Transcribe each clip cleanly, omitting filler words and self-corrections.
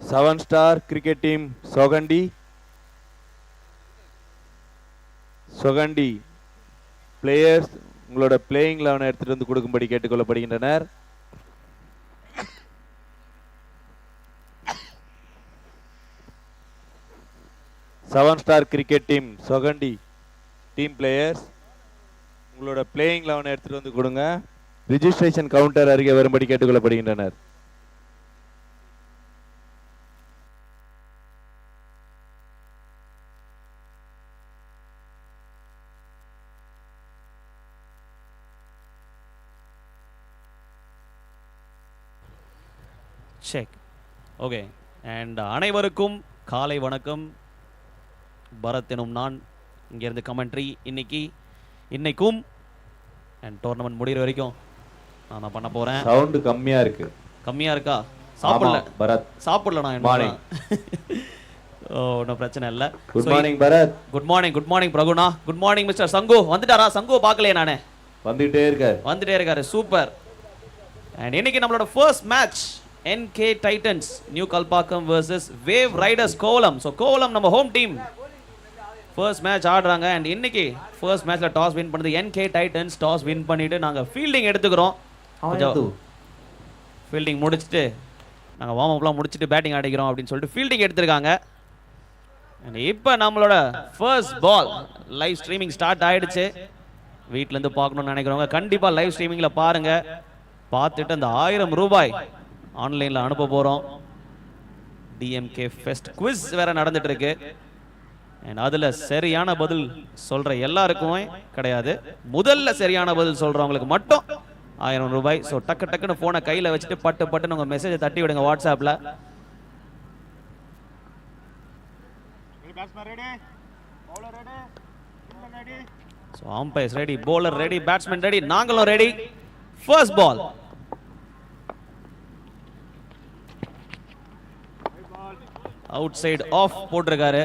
7-star cricket team Sogandi players உங்களோட playing 11 எடுத்துட்டு வந்து கொடுக்கும்படி கேட்டுக்கொள்ளப்படுகின்றனர். Seven-star cricket team Sogandi team players உங்களோட பிளேயிங் 11 எடுத்துட்டு வந்து கொடுங்க. ரிஜிஸ்ட்ரேஷன் கவுண்டர் அருகே வரும்படி கேட்டுக்கொள்ளப்படுகின்றனர். செக் ஓகே அண்ட் அனைவருக்கும் காலை வணக்கம். பரத் எனும் நான் இங்கேருந்து கமெண்ட்ரி இன்னைக்கும் அண்ட் டோர்னமெண்ட் முடிகிற வரைக்கும் நான் தான் பண்ண போகிறேன். சவுண்டு கம்மியாக இருக்கா? சாப்பிடல நான் என்ன ஒன்றும் பிரச்சனை இல்லை. Good morning Bharath. Good morning Praguna. Good morning mister Sangu. வந்துட்டாரா? சங்கு பார்க்கலையே நானே. வந்துட்டே இருக்காரு. சூப்பர். அண்ட் இன்னைக்கு நம்மளோட first match NK Titans new Kalpakkam vs Wave Riders Kovalam. So Kovalam நம்ம ஹோம் டீம் ஃபர்ஸ்ட் மேட்ச் ஆடுறாங்க. அண்ட் இன்னைக்கு ஃபர்ஸ்ட் மேட்ச்ல டாஸ் வின் பண்ணது NK Titans. டாஸ் வின் பண்ணிட்டு நாங்கள் ஃபீல்டிங் எடுத்துக்கிறோம். ஃபீல்டிங் முடிச்சுட்டு நாங்கள் வார்ம் அப்லாம் முடிச்சுட்டு பேட்டிங் ஆடிக்கிறோம் அப்படின்னு சொல்லிட்டு ஃபீல்டிங் எடுத்திருக்காங்க. அண்ட் இப்போ நம்மளோட first ball live streaming start ஆயிடுச்சு. வீட்டிலேருந்து பார்க்கணும்னு நினைக்கிறவங்க கண்டிப்பாக லைவ் ஸ்ட்ரீமிங்கில் பாருங்கள். பார்த்துட்டு அந்த 1000 ரூபாய் ஆன்லைனில் அனுப்ப போகிறோம். DMK ஃபெஸ்ட் குவிஸ் வேற நடந்துட்டு இருக்கு. அண்ட் அதில் சரியான பதில் சொல்கிற எல்லாருக்குமே கிடையாது, முதல்ல சரியான பதில் சொல்கிறவங்களுக்கு மட்டும் 1000 ரூபாய். ஸோ டக்குன்னு ஃபோனை கையில் வச்சுட்டு பட்டுன்னு உங்கள் மெசேஜை தட்டி விடுங்க வாட்ஸ்அப்பில். So umpires ready, bowler ready, batsman ready, நாங்களும் ரெடி. First ball outside off போட்டிருக்காரு.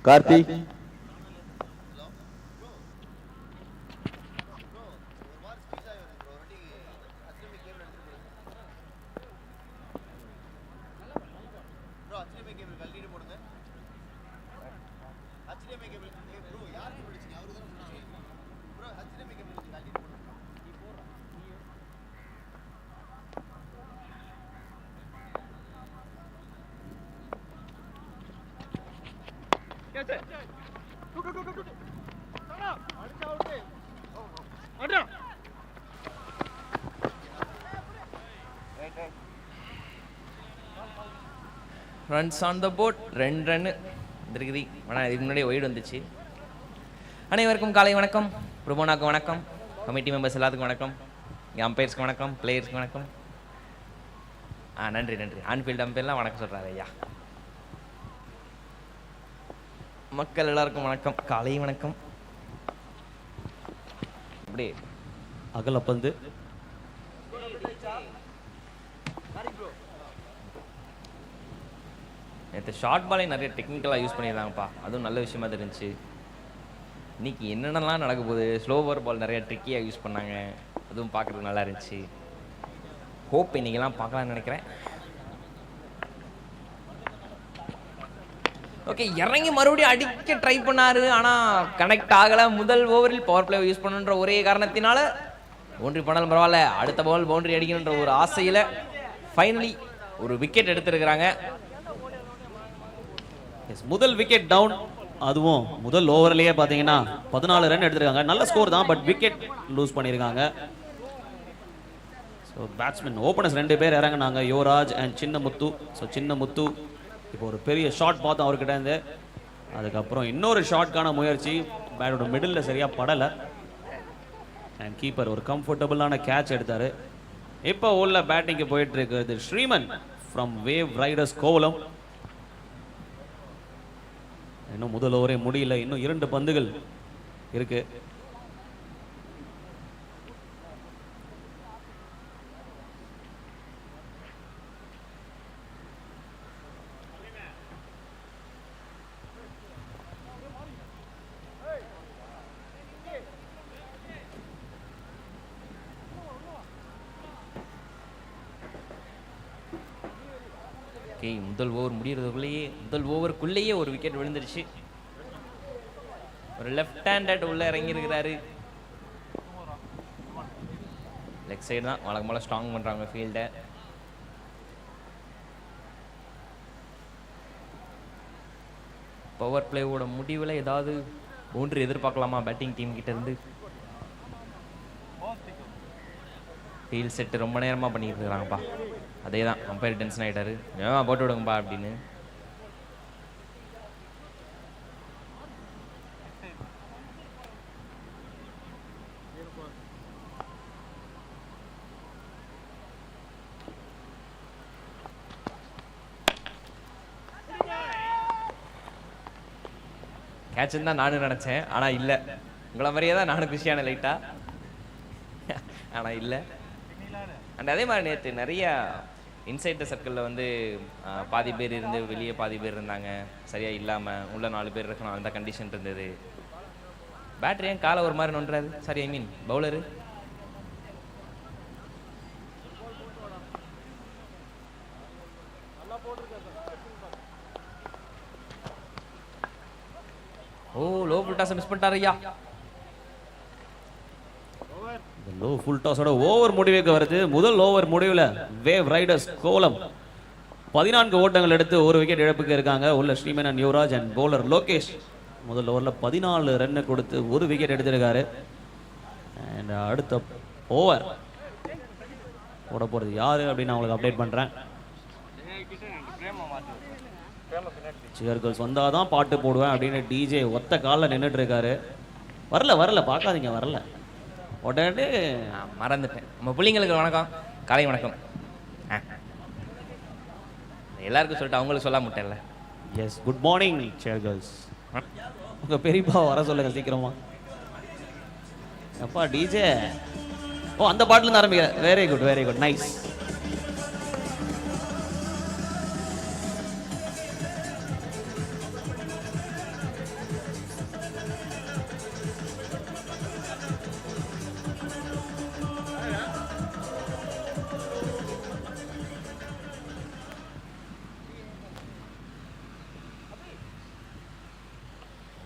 Karthi runs on the board. 2 run இருக்குது. ஆனால் இதுக்கு முன்னாடி ஒய்டு வந்துச்சு. அனைவருக்கும் காலை வணக்கம். பிரபோனாக்கு வணக்கம். கமிட்டி மெம்பர்ஸ் எல்லாத்துக்கும் வணக்கம். இங்கே அம்பையர்ஸ்க்கு வணக்கம், பிளேயர்ஸ்க்கு வணக்கம். நன்றி. ஆன்ஃபீல்டு அம்பையர்லாம் வணக்கம் சொல்கிறாரு ஐயா. மக்கள் எல்லாருக்கும் வணக்கம், காலை வணக்கம். அப்படியே அகலப்பந்து நேற்று ஷார்ட் பாலே நிறைய டெக்னிக்கலாக யூஸ் பண்ணியிருந்தாங்கப்பா. அதுவும் நல்ல விஷயமா தெரிஞ்சிச்சு. இன்னைக்கு என்னென்னலாம் நடக்க போகுது. ஸ்லோவர் பால் நிறைய ட்ரிக்கியாக யூஸ் பண்ணாங்க, அதுவும் பார்க்குறதுக்கு நல்லா இருந்துச்சு. ஹோப் இன்றைக்கெல்லாம் பார்க்கலான்னு நினைக்கிறேன். ஓகே, இறங்கி மறுபடியும் அடிக்க ட்ரை பண்ணார், ஆனால் கனெக்ட் ஆகலை. முதல் ஓவரில் பவர் பிளே யூஸ் பண்ணுன்ற ஒரே காரணத்தினால பவுண்ட்ரி பண்ணாலும் பரவாயில்ல, அடுத்த பால் பவுண்ட்ரி அடிக்கணுன்ற ஒரு ஆசையில் ஃபைனலி ஒரு விக்கெட் எடுத்துருக்கிறாங்க. முதல் விக்கெட் டவுன், அதுவும் முதல் ஓவர்லேயே பார்த்தீங்கன்னா 14 ரன் எடுத்திருக்காங்க. நல்ல ஸ்கோர் தான், பட் விக்கெட் லூஸ் பண்ணியிருக்காங்க. ஸோ பேட்ஸ்மேன் ஓப்பனர்ஸ் 2 பேர் இறங்கினாங்க, யுவராஜ் அண்ட் சின்ன முத்து. ஸோ சின்ன முத்து இப்போ ஒரு பெரிய ஷாட் பார்த்தோம் அவர்கிட்ட இருந்து. அதுக்கப்புறம் இன்னொரு ஷாட்கான முயற்சி பேட்டோட மிடில் சரியாக படலை. அண்ட் கீப்பர் ஒரு கம்ஃபர்டபுளான கேட்ச் எடுத்தார். இப்போ உள்ள பேட்டிங்கு போயிட்டு இருக்குது Sriman from Wave Riders Kovalam. இன்னும் முதல் ஓவரே முடியல, இன்னும் 2 பந்துகள் இருக்கு. ஓகே, முதல் ஓவருக்குள்ளேயே ஒரு விக்கெட் விழுந்துருச்சு. ஒரு லெஃப்ட் ஹேண்டட் உள்ள இறங்கியிருக்கிறாரு. லெக் சைடு தான் வழக்கம் போல ஸ்ட்ராங் பண்ணுறாங்க ஃபீல்டை. பவர் பிளேவோட முடிவில் ஏதாவது ஒன்று எதிர்பார்க்கலாமா பேட்டிங் டீம் கிட்ட இருந்து? ஃபீல்ட் செட்டு ரொம்ப நேரமாக பண்ணிட்டு இருக்கிறாங்கப்பா. அதே தான் அம்பையர் டென்ஷன் ஆகிட்டாரு. ஏன் போட்டு விடுங்கப்பா அப்படின்னு. கேட்சுன்னு தான் நானும் நினச்சேன், ஆனால் இல்லை. உங்களை மாதிரியே தான் நானும் குஷியான லைட்டாக, ஆனால் இல்லை. அண்ட் அதே மாதிரி நேற்று நிறையா இன்சைட் த சர்க்கிளில் வந்து பாதி பேர் இருந்து வெளியே பாதி பேர் இருந்தாங்க, சரியாக இல்லாமல் உள்ள 4 பேர் இருக்கணும், அந்த கண்டிஷன் இருந்தது. பேட்டரி ஏன் காலை ஒரு மாதிரி நோண்டுறாரு? சாரி, ஐ மீன் பவுலரு. ஓ, லோ ஃபுல் டாஸ் மிஸ் பண்ணிட்டாரு ஐயா. லோ ஃபுல் டாஸோட ஓவர் முடிவுக்கு வருது. முதல் ஓவர் முடிவில் வேவ் ரைடர்ஸ் கோலம் 14 ஓட்டங்கள் எடுத்து ஒரு விக்கெட் இழப்புக்கு இருக்காங்க. உள்ள ஸ்ரீமேனன் யுவராஜ் அண்ட் பவுலர் லோகேஷ் முதல் ஓவரில் 14 ரன்னு கொடுத்து ஒரு விக்கெட் எடுத்திருக்காரு. அண்ட் அடுத்த ஓவர் போட போகிறது யாரு அப்படின்னு நான் உங்களுக்கு அப்டேட் பண்ணுறேன். சியர் கேர்ள்ஸ் வந்தால் தான் பாட்டு போடுவேன் அப்படின்னு டிஜே ஒத்த காலில் நின்றுட்டு இருக்காரு. வரல பார்க்காதீங்க, வரல. உடனே மறந்துட்டேன். நம்ம பிள்ளைங்களுக்கு வணக்கம், காலை வணக்கம். எல்லாருக்கும் சொல்லிட்டு அவங்களுக்கு சொல்ல மாட்டேன்ல. Yes, good morning cheer girls. உங்கள் பெரியப்பா வர சொல்லுங்க சீக்கிரமா. அப்பா டிஜே, ஓ அந்த பாட்டிலேருந்து ஆரம்பிக்கிறேன். Very good nice.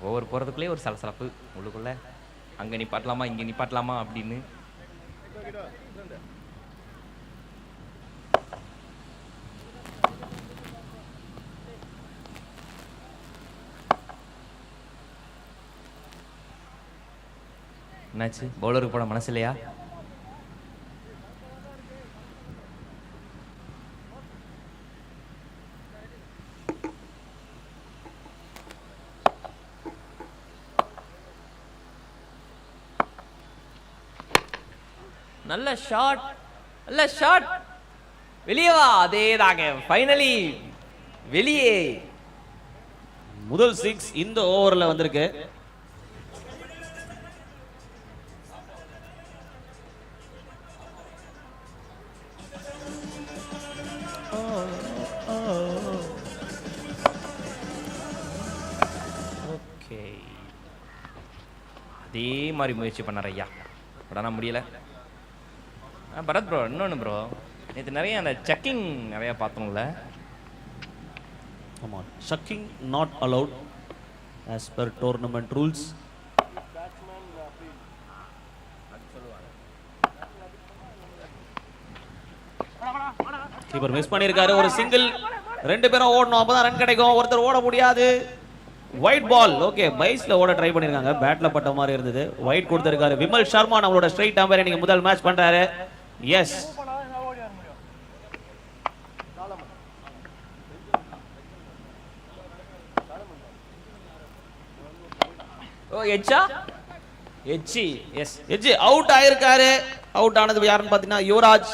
ஓவர் போகிறதுக்குள்ளே ஒரு சலசலப்பு உள்ளுக்குள்ள. அங்கே நிப்பாட்டலாமா இங்கே நிப்பாட்டலாமா அப்படின்னு. என்னாச்சு, பவுலருக்கு போட மனசு இல்லையா? நல்ல ஷாட், வெளியே வா. அதே தாங்க, ஃபைனலி வெளியே. முதல் 6 இந்த ஓவரில் வந்திருக்கு. ஓகே, அதே மாதிரி முயற்சி பண்ணார் ஐயா, உடனே முடியல. பரத் ப்ரோ, இன்னொன்று ப்ரோ, நேற்று நிறைய அந்த செக்கிங் நிறையா பார்த்தோம்ல. ஆமாம், checking not allowed as per tournament rules. Keeper miss பண்ணியிருக்காரு. ஒரு சிங்கிள், 2 பேரும் ஓடணும், அப்பதான் ரன் கிடைக்கும். ஒருத்தர் ஓட முடியாது. White ball. ஓகே, பைஸ்ல ஓட ட்ரை பண்ணிருக்காங்க, பேட்ல பட்ட மாதிரி இருந்தது. ஒயிட் கொடுத்திருக்காரு. விமல் சர்மா நம்மளோட ஸ்ட்ரைட் அம்பையர் நீங்க முதல் மேட்ச் பண்றாரு. எஸ், ஓ எச்சா எச்சி, எஸ் எஜ்ஜி அவுட் ஆயிருக்காரு. அவுட் ஆனது யாருன்னு பாத்தீங்கன்னா யுவராஜ்.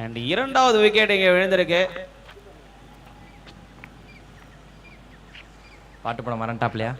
அண்ட் இரண்டாவது விக்கெட் இங்க விழுந்திருக்கு. பாட்டு படம் மரண்டாப்லையா?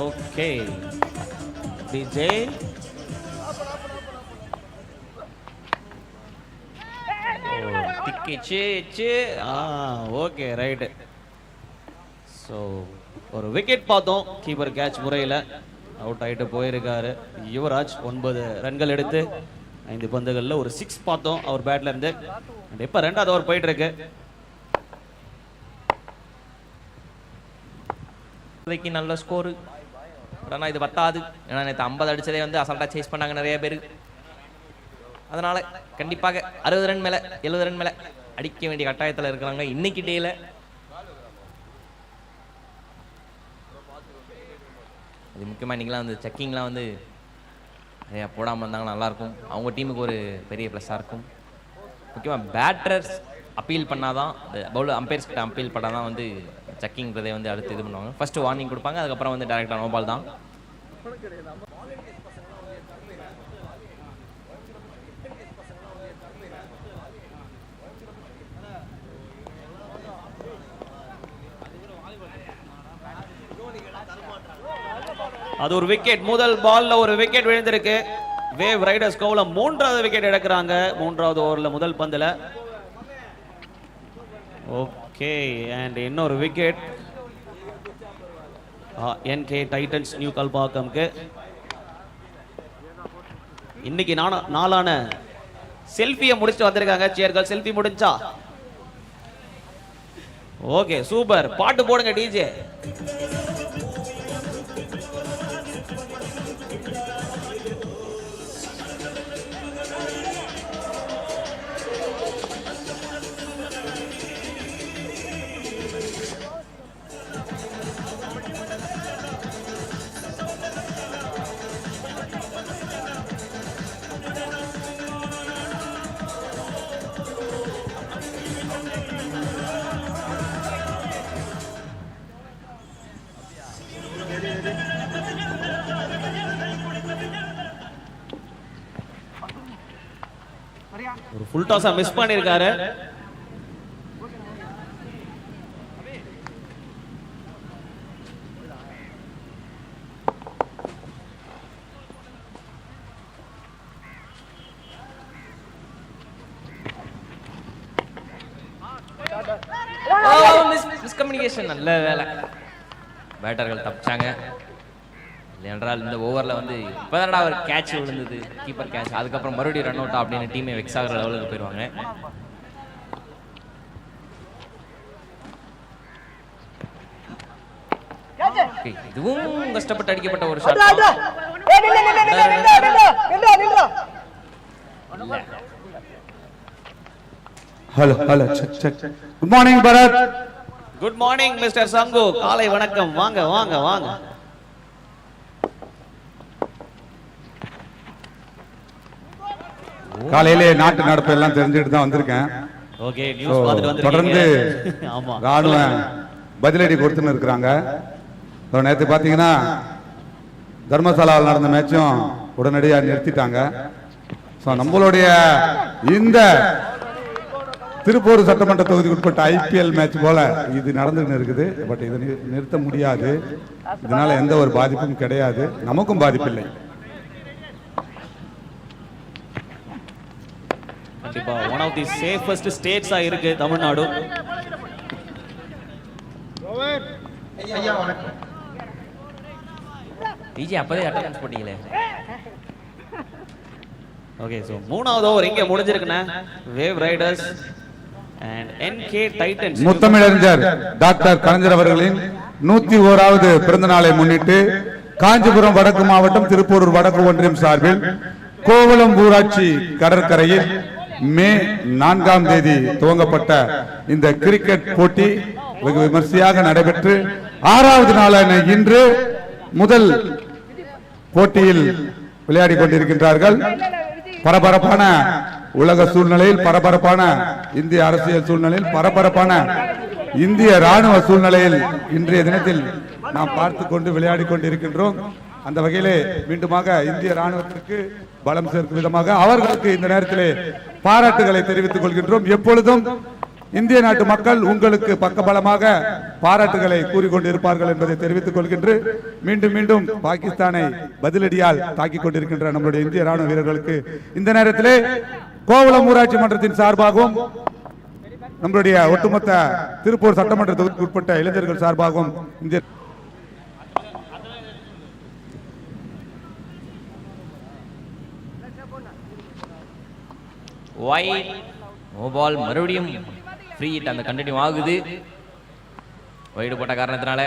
ஓகே டிஜே திக்கிச்சு. Okay right. ஸோ ஒரு விக்கெட் பார்த்தோம், கீப்பர் கேட்ச் முறையில் அவுட் ஆகிட்டு போயிருக்காரு யுவராஜ். 9 ரன்கள் எடுத்து 5 பந்துகளில் ஒரு 6 பார்த்தோம் அவர் பேட்ல இருந்து. இப்போ 2வது ஓவர் போயிட்டு இருக்கு. நல்ல ஸ்கோரு, ஆனால் இது பத்தாது. ஏன்னா நேற்று 50 அடிச்சதே வந்து அசால்ட்டாக சேஸ் பண்ணாங்க நிறைய பேர். அதனால கண்டிப்பாக 60 ரன் மேலே 70 ரன் மேலே அடிக்க வேண்டிய கட்டாயத்தில் இருக்கிறாங்க இன்னைக்கு டேல. அது முக்கியமாக இன்றைக்கெலாம் வந்து செக்கிங்லாம் வந்து நிறையா போடாமல் இருந்தாங்கன்னா நல்லாயிருக்கும். அவங்க டீமுக்கு ஒரு பெரிய ப்ளஸ்ஸாக இருக்கும். முக்கியமாக பேட்டர்ஸ் அப்பீல் பண்ணாதான், பவுலர் அம்பையர்ஸ் கிட்ட அப்பீல் பண்ணால் தான் வந்து செக்கிங்கிறதே வந்து அடுத்து இது பண்ணுவாங்க. ஃபஸ்ட்டு வார்னிங் கொடுப்பாங்க, அதுக்கப்புறம் வந்து டேரெக்டாக நோ பால் தான். அது ஒரு விக்கெட். முதல் பால்ல ஒரு விக்கெட் விழுந்திருக்கு. வேவ் ரைடர்ஸ் கோவலம் 3வது விக்கெட் எடுக்கிறாங்க 3வது ஓவர்ல முதல் பந்துல. ஓகே, அண்ட் இன்னொரு விக்கெட் என்கே டைட்டன்ஸ் நியூ கல்பாக்கம்க்கு. இன்னைக்கு நாளான செல்ஃபியை முடிச்சுட்டு வந்திருக்காங்க. சேர்கள் செல்ஃபி முடிஞ்சா? ஓகே சூப்பர், பாட்டு போடுங்க டிஜே. ஒரு ஃபுல் டாஸா மிஸ் பண்ணிருக்காரு. மிஸ்கம்யூனிகேஷன். நல்ல வேலை, பேட்டர்கள் தப்பிச்சாங்க. என்றால் இந்த ஓவரில் வந்து இப்போதான்டா ஒரு கேட்ச் விழுந்தது, கீப்பர் கேட்ச். அதுக்கப்புறம் மறுபடியும் ரன் அவுட்டா அப்படின்னு டீமே வெக்ஸ் ஆகிற லெவலுக்கு போயிடுவாங்க. இதுவும் கஷ்டப்பட்டு அடிக்கப்பட்ட ஒரு shot. Hello hello check check. Good morning Bharath. Good morning mister Sangu, காலை வணக்கம். வாங்க வாங்க வாங்க. காலையிலே நாட்டு நடப்பு எல்லாம் தெரிஞ்சுட்டு தான் வந்திருக்கேன். ஓகே, நியூஸ் பார்த்துட்டு வந்திருக்கீங்க. தொடர்ந்து ஆமா, ராணுவ பதிலடி கொடுத்துன்னு இருக்கிறாங்க. நேற்று பார்த்தீங்கன்னா தர்மசாலாவில் நடந்த மேட்சும் உடனடியாக நிறுத்திட்டாங்க. ஸோ நம்மளுடைய இந்த திருப்பூர் சட்டமன்ற தொகுதிக்கு உட்பட்ட ஐபிஎல் மேட்ச் போல இது நடந்துன்னு இருக்குது. பட் இதை நிறுத்த முடியாது. இதனால எந்த ஒரு பாதிப்பும் கிடையாது, நமக்கும் பாதிப்பில்லை. கண்டிப்பா ஒன் ஆஃப் தி சேஃபஸ்ட் ஸ்டேட்ஸா இருக்கு தமிழ்நாடு. டிஜே அப்பவே அட்டெண்டன்ஸ் போட்டீங்களே. ஓகே, சோ 3வது ஓவர் இங்க முடிஞ்சிருக்குனா வேவ் ரைடர்ஸ் அண்ட் என்கே டைட்டன்ஸ். முத்தமிழறிஞர் டாக்டர் கலைஞர் அவர்களின் 101வது பிறந்த நாளை முன்னிட்டு காஞ்சிபுரம் வடக்கு மாவட்டம் திருப்பூர் வடக்கு ஒன்றியம் சார்பில் கோவளம் ஊராட்சி கடற்கரையில் மே 4ஆம் தேதி துவங்கப்பட்ட இந்த கிரிக்கெட் போட்டி வெகு விமர்சையாக நடைபெற்று 6வது நாளான இன்று முதல் போட்டியில் விளையாடி கொண்டிருக்கின்றார்கள். பரபரப்பான உலக சூழ்நிலையில், பரபரப்பான இந்திய அரசியல் சூழ்நிலையில், பரபரப்பான இந்திய ராணுவ சூழ்நிலையில் இன்றைய தினத்தில் நாம் பார்த்து கொண்டு விளையாடி கொண்டிருக்கின்றோம். அந்த வகையிலே மீண்டுமாக இந்திய ராணுவத்திற்கு பலம் சேர்க்கும் விதமாக அவர்களுக்கு இந்த நேரத்திலே பாராட்டுகளை தெரிவித்துக் கொள்கின்றோம். எப்பொழுதும் இந்திய நாட்டு மக்கள் உங்களுக்கு பக்கபலமாக பாராட்டுகளை கூறிக்கொண்டிருப்பார்கள் என்பதை தெரிவித்துக் கொள்கின்ற மீண்டும் மீண்டும் பாகிஸ்தானை பதிலடியால் தாக்கிக் கொண்டிருக்கின்ற நம்முடைய இந்திய ராணுவ வீரர்களுக்கு இந்த நேரத்திலே கோவளம் ஊராட்சி மன்றத்தின் சார்பாகவும் நம்முடைய ஒட்டுமொத்த திருப்பூர் சட்டமன்ற தொகுதிக்கு உட்பட்ட இளைஞர்கள் சார்பாகவும் இந்த வைட் நோ பால், மறுபடியும் ஃப்ரீ ஹிட் அந்த கண்டினியூ ஆகுது. வைடு போட்ட காரணத்தினால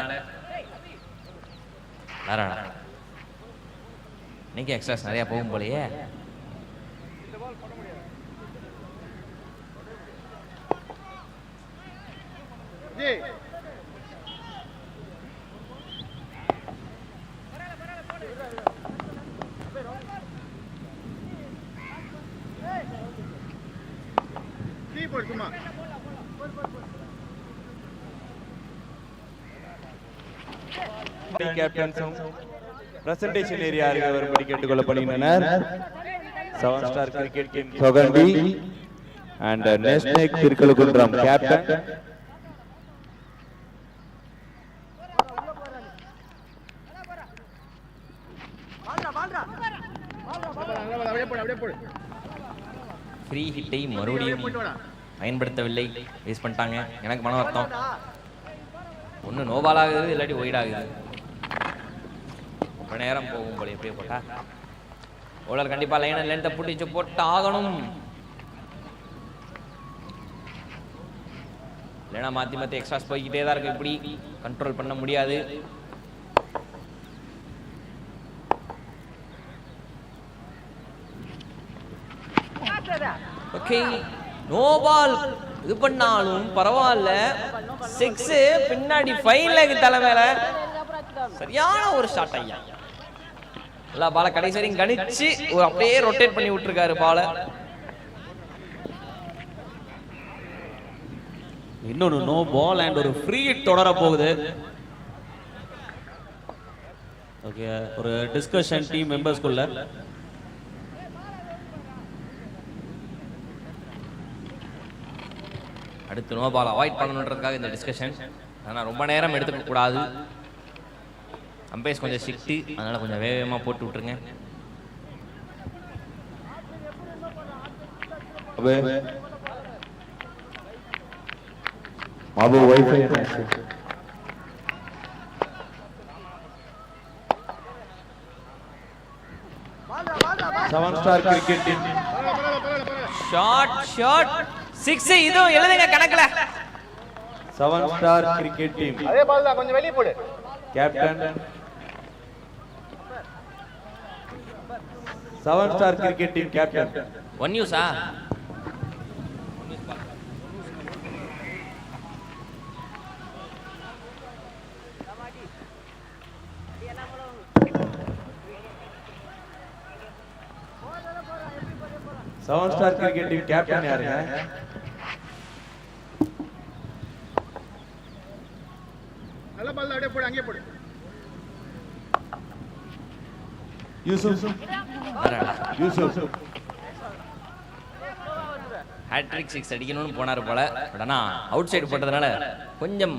இன்னைக்கு எக்ஸ்ட்ராஸ் நிறைய போகும் போலயே. கேப்டன்ஸும் பிரசன்டேஷன் ஏரியா அருகே வரும்படி கேட்டுக்கொள்ளப்படுகின்றனர். 7 star cricket team Sogandi and நேஷ்னேக் திருக்கழுக்குன்றம் கேப்டன் ஃப்ரீ ஹிட்டை மறுபடியும் பயன்படுத்தவில்லை, வேஸ்ட் பண்ணிட்டாங்க. எனக்கு மன வருத்தம். ஒன்று நோபால் ஆகுது, இல்லாட்டி ஒயிட் ஆகுது. ரொம்ப நேரம் போகும் போல எப்படியே போட்டா ஓலர் கண்டிப்பாக லைனை லென்த்தை பிடிச்சி போட்டு ஆகணும். இல்லைன்னா மாற்றி மாற்றி எக்ஸ்ட்ராஸ் போய்கிட்டே தான் இருக்கு. இப்படி கண்ட்ரோல் பண்ண முடியாது. ஓகே, நோ பால் இது பண்ணாலும் பரவாயில்ல. 6 பின்னாடி 5 லெக் தலைமையில சரியான ஒரு ஷாட். ஐயா எல்லா பால கடைசி வரையும் கணிச்சு ஒரு அப்படியே ரொட்டேட் பண்ணி விட்டுருக்காரு பால. இன்னொரு நோ பால் அண்ட் ஒரு ஃப்ரீ ஹிட் தொடர போகுது. ஓகே, ஒரு டிஸ்கஷன் டீம் மெம்பர்ஸ்குள்ள. அடுத்து நோ பால் அவாய்ட் பண்ணணுன்றதுக்காக இந்த டிஸ்கஷன். ஆனால் ரொம்ப நேரம் எடுத்துக்க கூடாது. அம்பையர்ஸ் கொஞ்சம் ஸ்ட்ரிக்ட், அதனால கொஞ்சம் வேகமாக போட்டு விட்டுருங்க. மாபு WiFi 7 star cricket team shot 6 இதுவும் எழுதுங்க கணக்குல. 7 ஸ்டார் கிரிக்கெட் டீம் அதே பால் தான், கொஞ்சம் வெளியே போடு. Captain 7 star cricket team captain one நியூஸா? Seven star cricket team captain யாருங்க? நல்ல பால் அப்படியே போடு, அங்கே போடு. யூசுப் ஹேட்ரிக் 6 அடிக்கணும்னு போனாரு போல. பட் ஆனா அவுட் சைடு போட்டதுனால கொஞ்சம்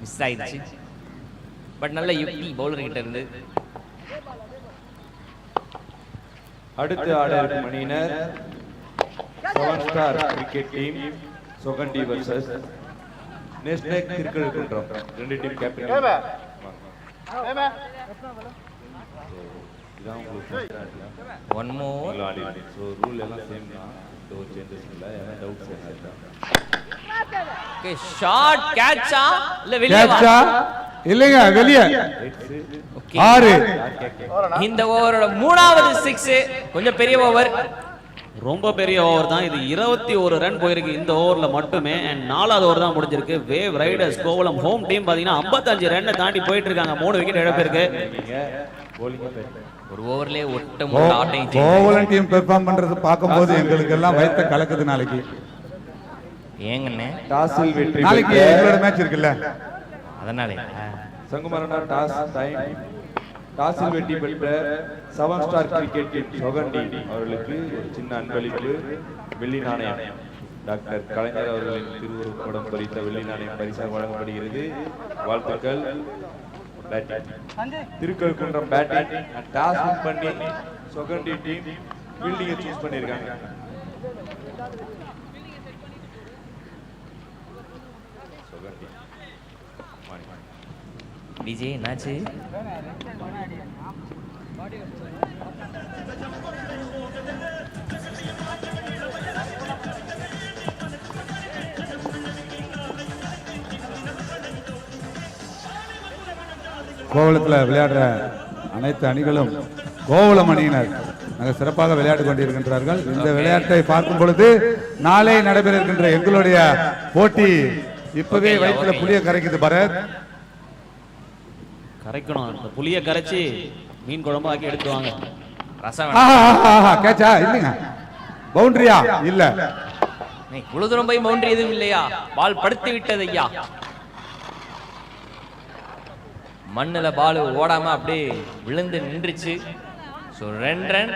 மிஸ் ஆயிடுச்சு. பட் நல்ல யுக்தி பவுலர் கிட்ட இருந்து. அடுத்து ஆட இருக்கும் அணியினர் 7 star cricket team Sogandi versus நேஷ்னேக் திருக்கழுக்குன்றம். ரெண்டு டீம் கேப்டன். ஏமே ஏமே இதான் உங்களுக்கு ஒன் மோர். ஸோ ரூல் எல்லாம் சேம் தான், ஒரு சேஞ்சஸ் இல்லை. ஏன்னா டவுட்ஸ் என்ன? ஓகே, ஷாட் கேட்சா இல்ல வெளியே கேட்சா? இல்லைங்க, வெளியே. ஓகே, 6. இந்த ஓவரோட 3வது 6 கொஞ்சம் பெரிய ஓவர். ரொம்ப பெரிய ஓவர் தான் இது. 21 ரன் போயிருக்கு இந்த ஓவர்ல மட்டுமே. அண்ட் 4வது ஓவர் தான் முடிஞ்சிருக்கு. Wave riders Kovalam home team பாத்தீங்கன்னா 55 ரன்னை தாண்டி போயிட்டு இருக்காங்க. 3 விக்கெட் இழப்பிருக்கு. ஒரு ஓவர்லயே ஒட்ட மூணு ஆட்டையும் கோவளம் டீம் பெர்ஃபார்ம் பண்றது பாக்கும்போது எங்களுக்கு எல்லாம் வயித்த கலக்குது. நாளைக்கு ஏங்கண்ணே டாஸில் வெற்றி நாளைக்கு எங்களோட மேட்ச் இருக்குல்ல, அதனாலே சங்குமரனா டாஸ் டைம். டாஸில் வெற்றி பெற்ற 7 ஸ்டார் கிரிக்கெட் டீம் சொகண்டி அவர்களுக்கு ஒரு சின்ன அன்பளிப்பு வெள்ளி நாணயம். டாக்டர் கலைஞர் அவர்களின் திருவுருவப் படம் பொறித்த வெள்ளி நாணயம் பரிசாக வழங்கப்படுகிறது. வாழ்த்துக்கள். திருக்கழுக்குன்றம் பேட்டிங் டாஸ் வின் பண்ணி செகண்ட் டீம் ஃபீல்டிங்கை சூஸ் பண்ணியிருக்காங்க. டிஜே என்னாச்சு? கோவளத்தில் விளையாடுற அனைத்து அணிகளும் கோவளம் அணியினர் சிறப்பாக விளையாடி கொண்டிருக்கின்றார்கள். இந்த விளையாட்டை பார்க்கும் பொழுது நாளை நடைபெற இருக்கின்ற எங்களுடைய போட்டி இப்பவே வயிற்றுல புளிய கரைக்குது. பரத் கரைக்கணும், அந்த புளிய கரைச்சி மீன் குழம்பு ஆக்கி எடுத்துவாங்க. ரசம் கேட்சா இல்லைங்க, பவுண்டரியா இல்ல, இவ்வளவு தூரம் போய் பவுண்டரி எதுவும் இல்லையா? பால் படுத்து விட்டது ஐயா. மண்ணுல பால் ஓடாம அப்படியே விழுந்து நின்றுச்சு. So 2 run.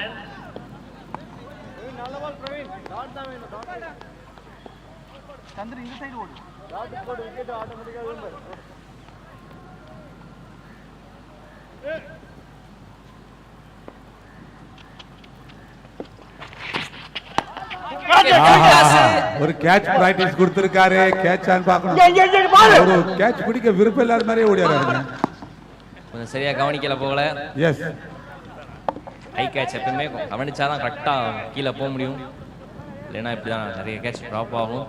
ஒரு கேட்ச் பிராக்டிஸ் கொடுத்திருக்காரு. கேட்ச் பார்க்கணும். ஒரு கேட்ச் பிடிக்க விருப்பம் இல்லாத மாதிரியே ஓடியாரு. கொஞ்சம் சரியா கவனிக்கல போகல. எஸ், ஹை கேட்ச் எப்பவுமே கவனிச்சாதான் கரெக்டா கீழே போக முடியும். இல்லைன்னா இப்படிதான் நிறைய கேட்ச் ட்ராப் ஆகும்.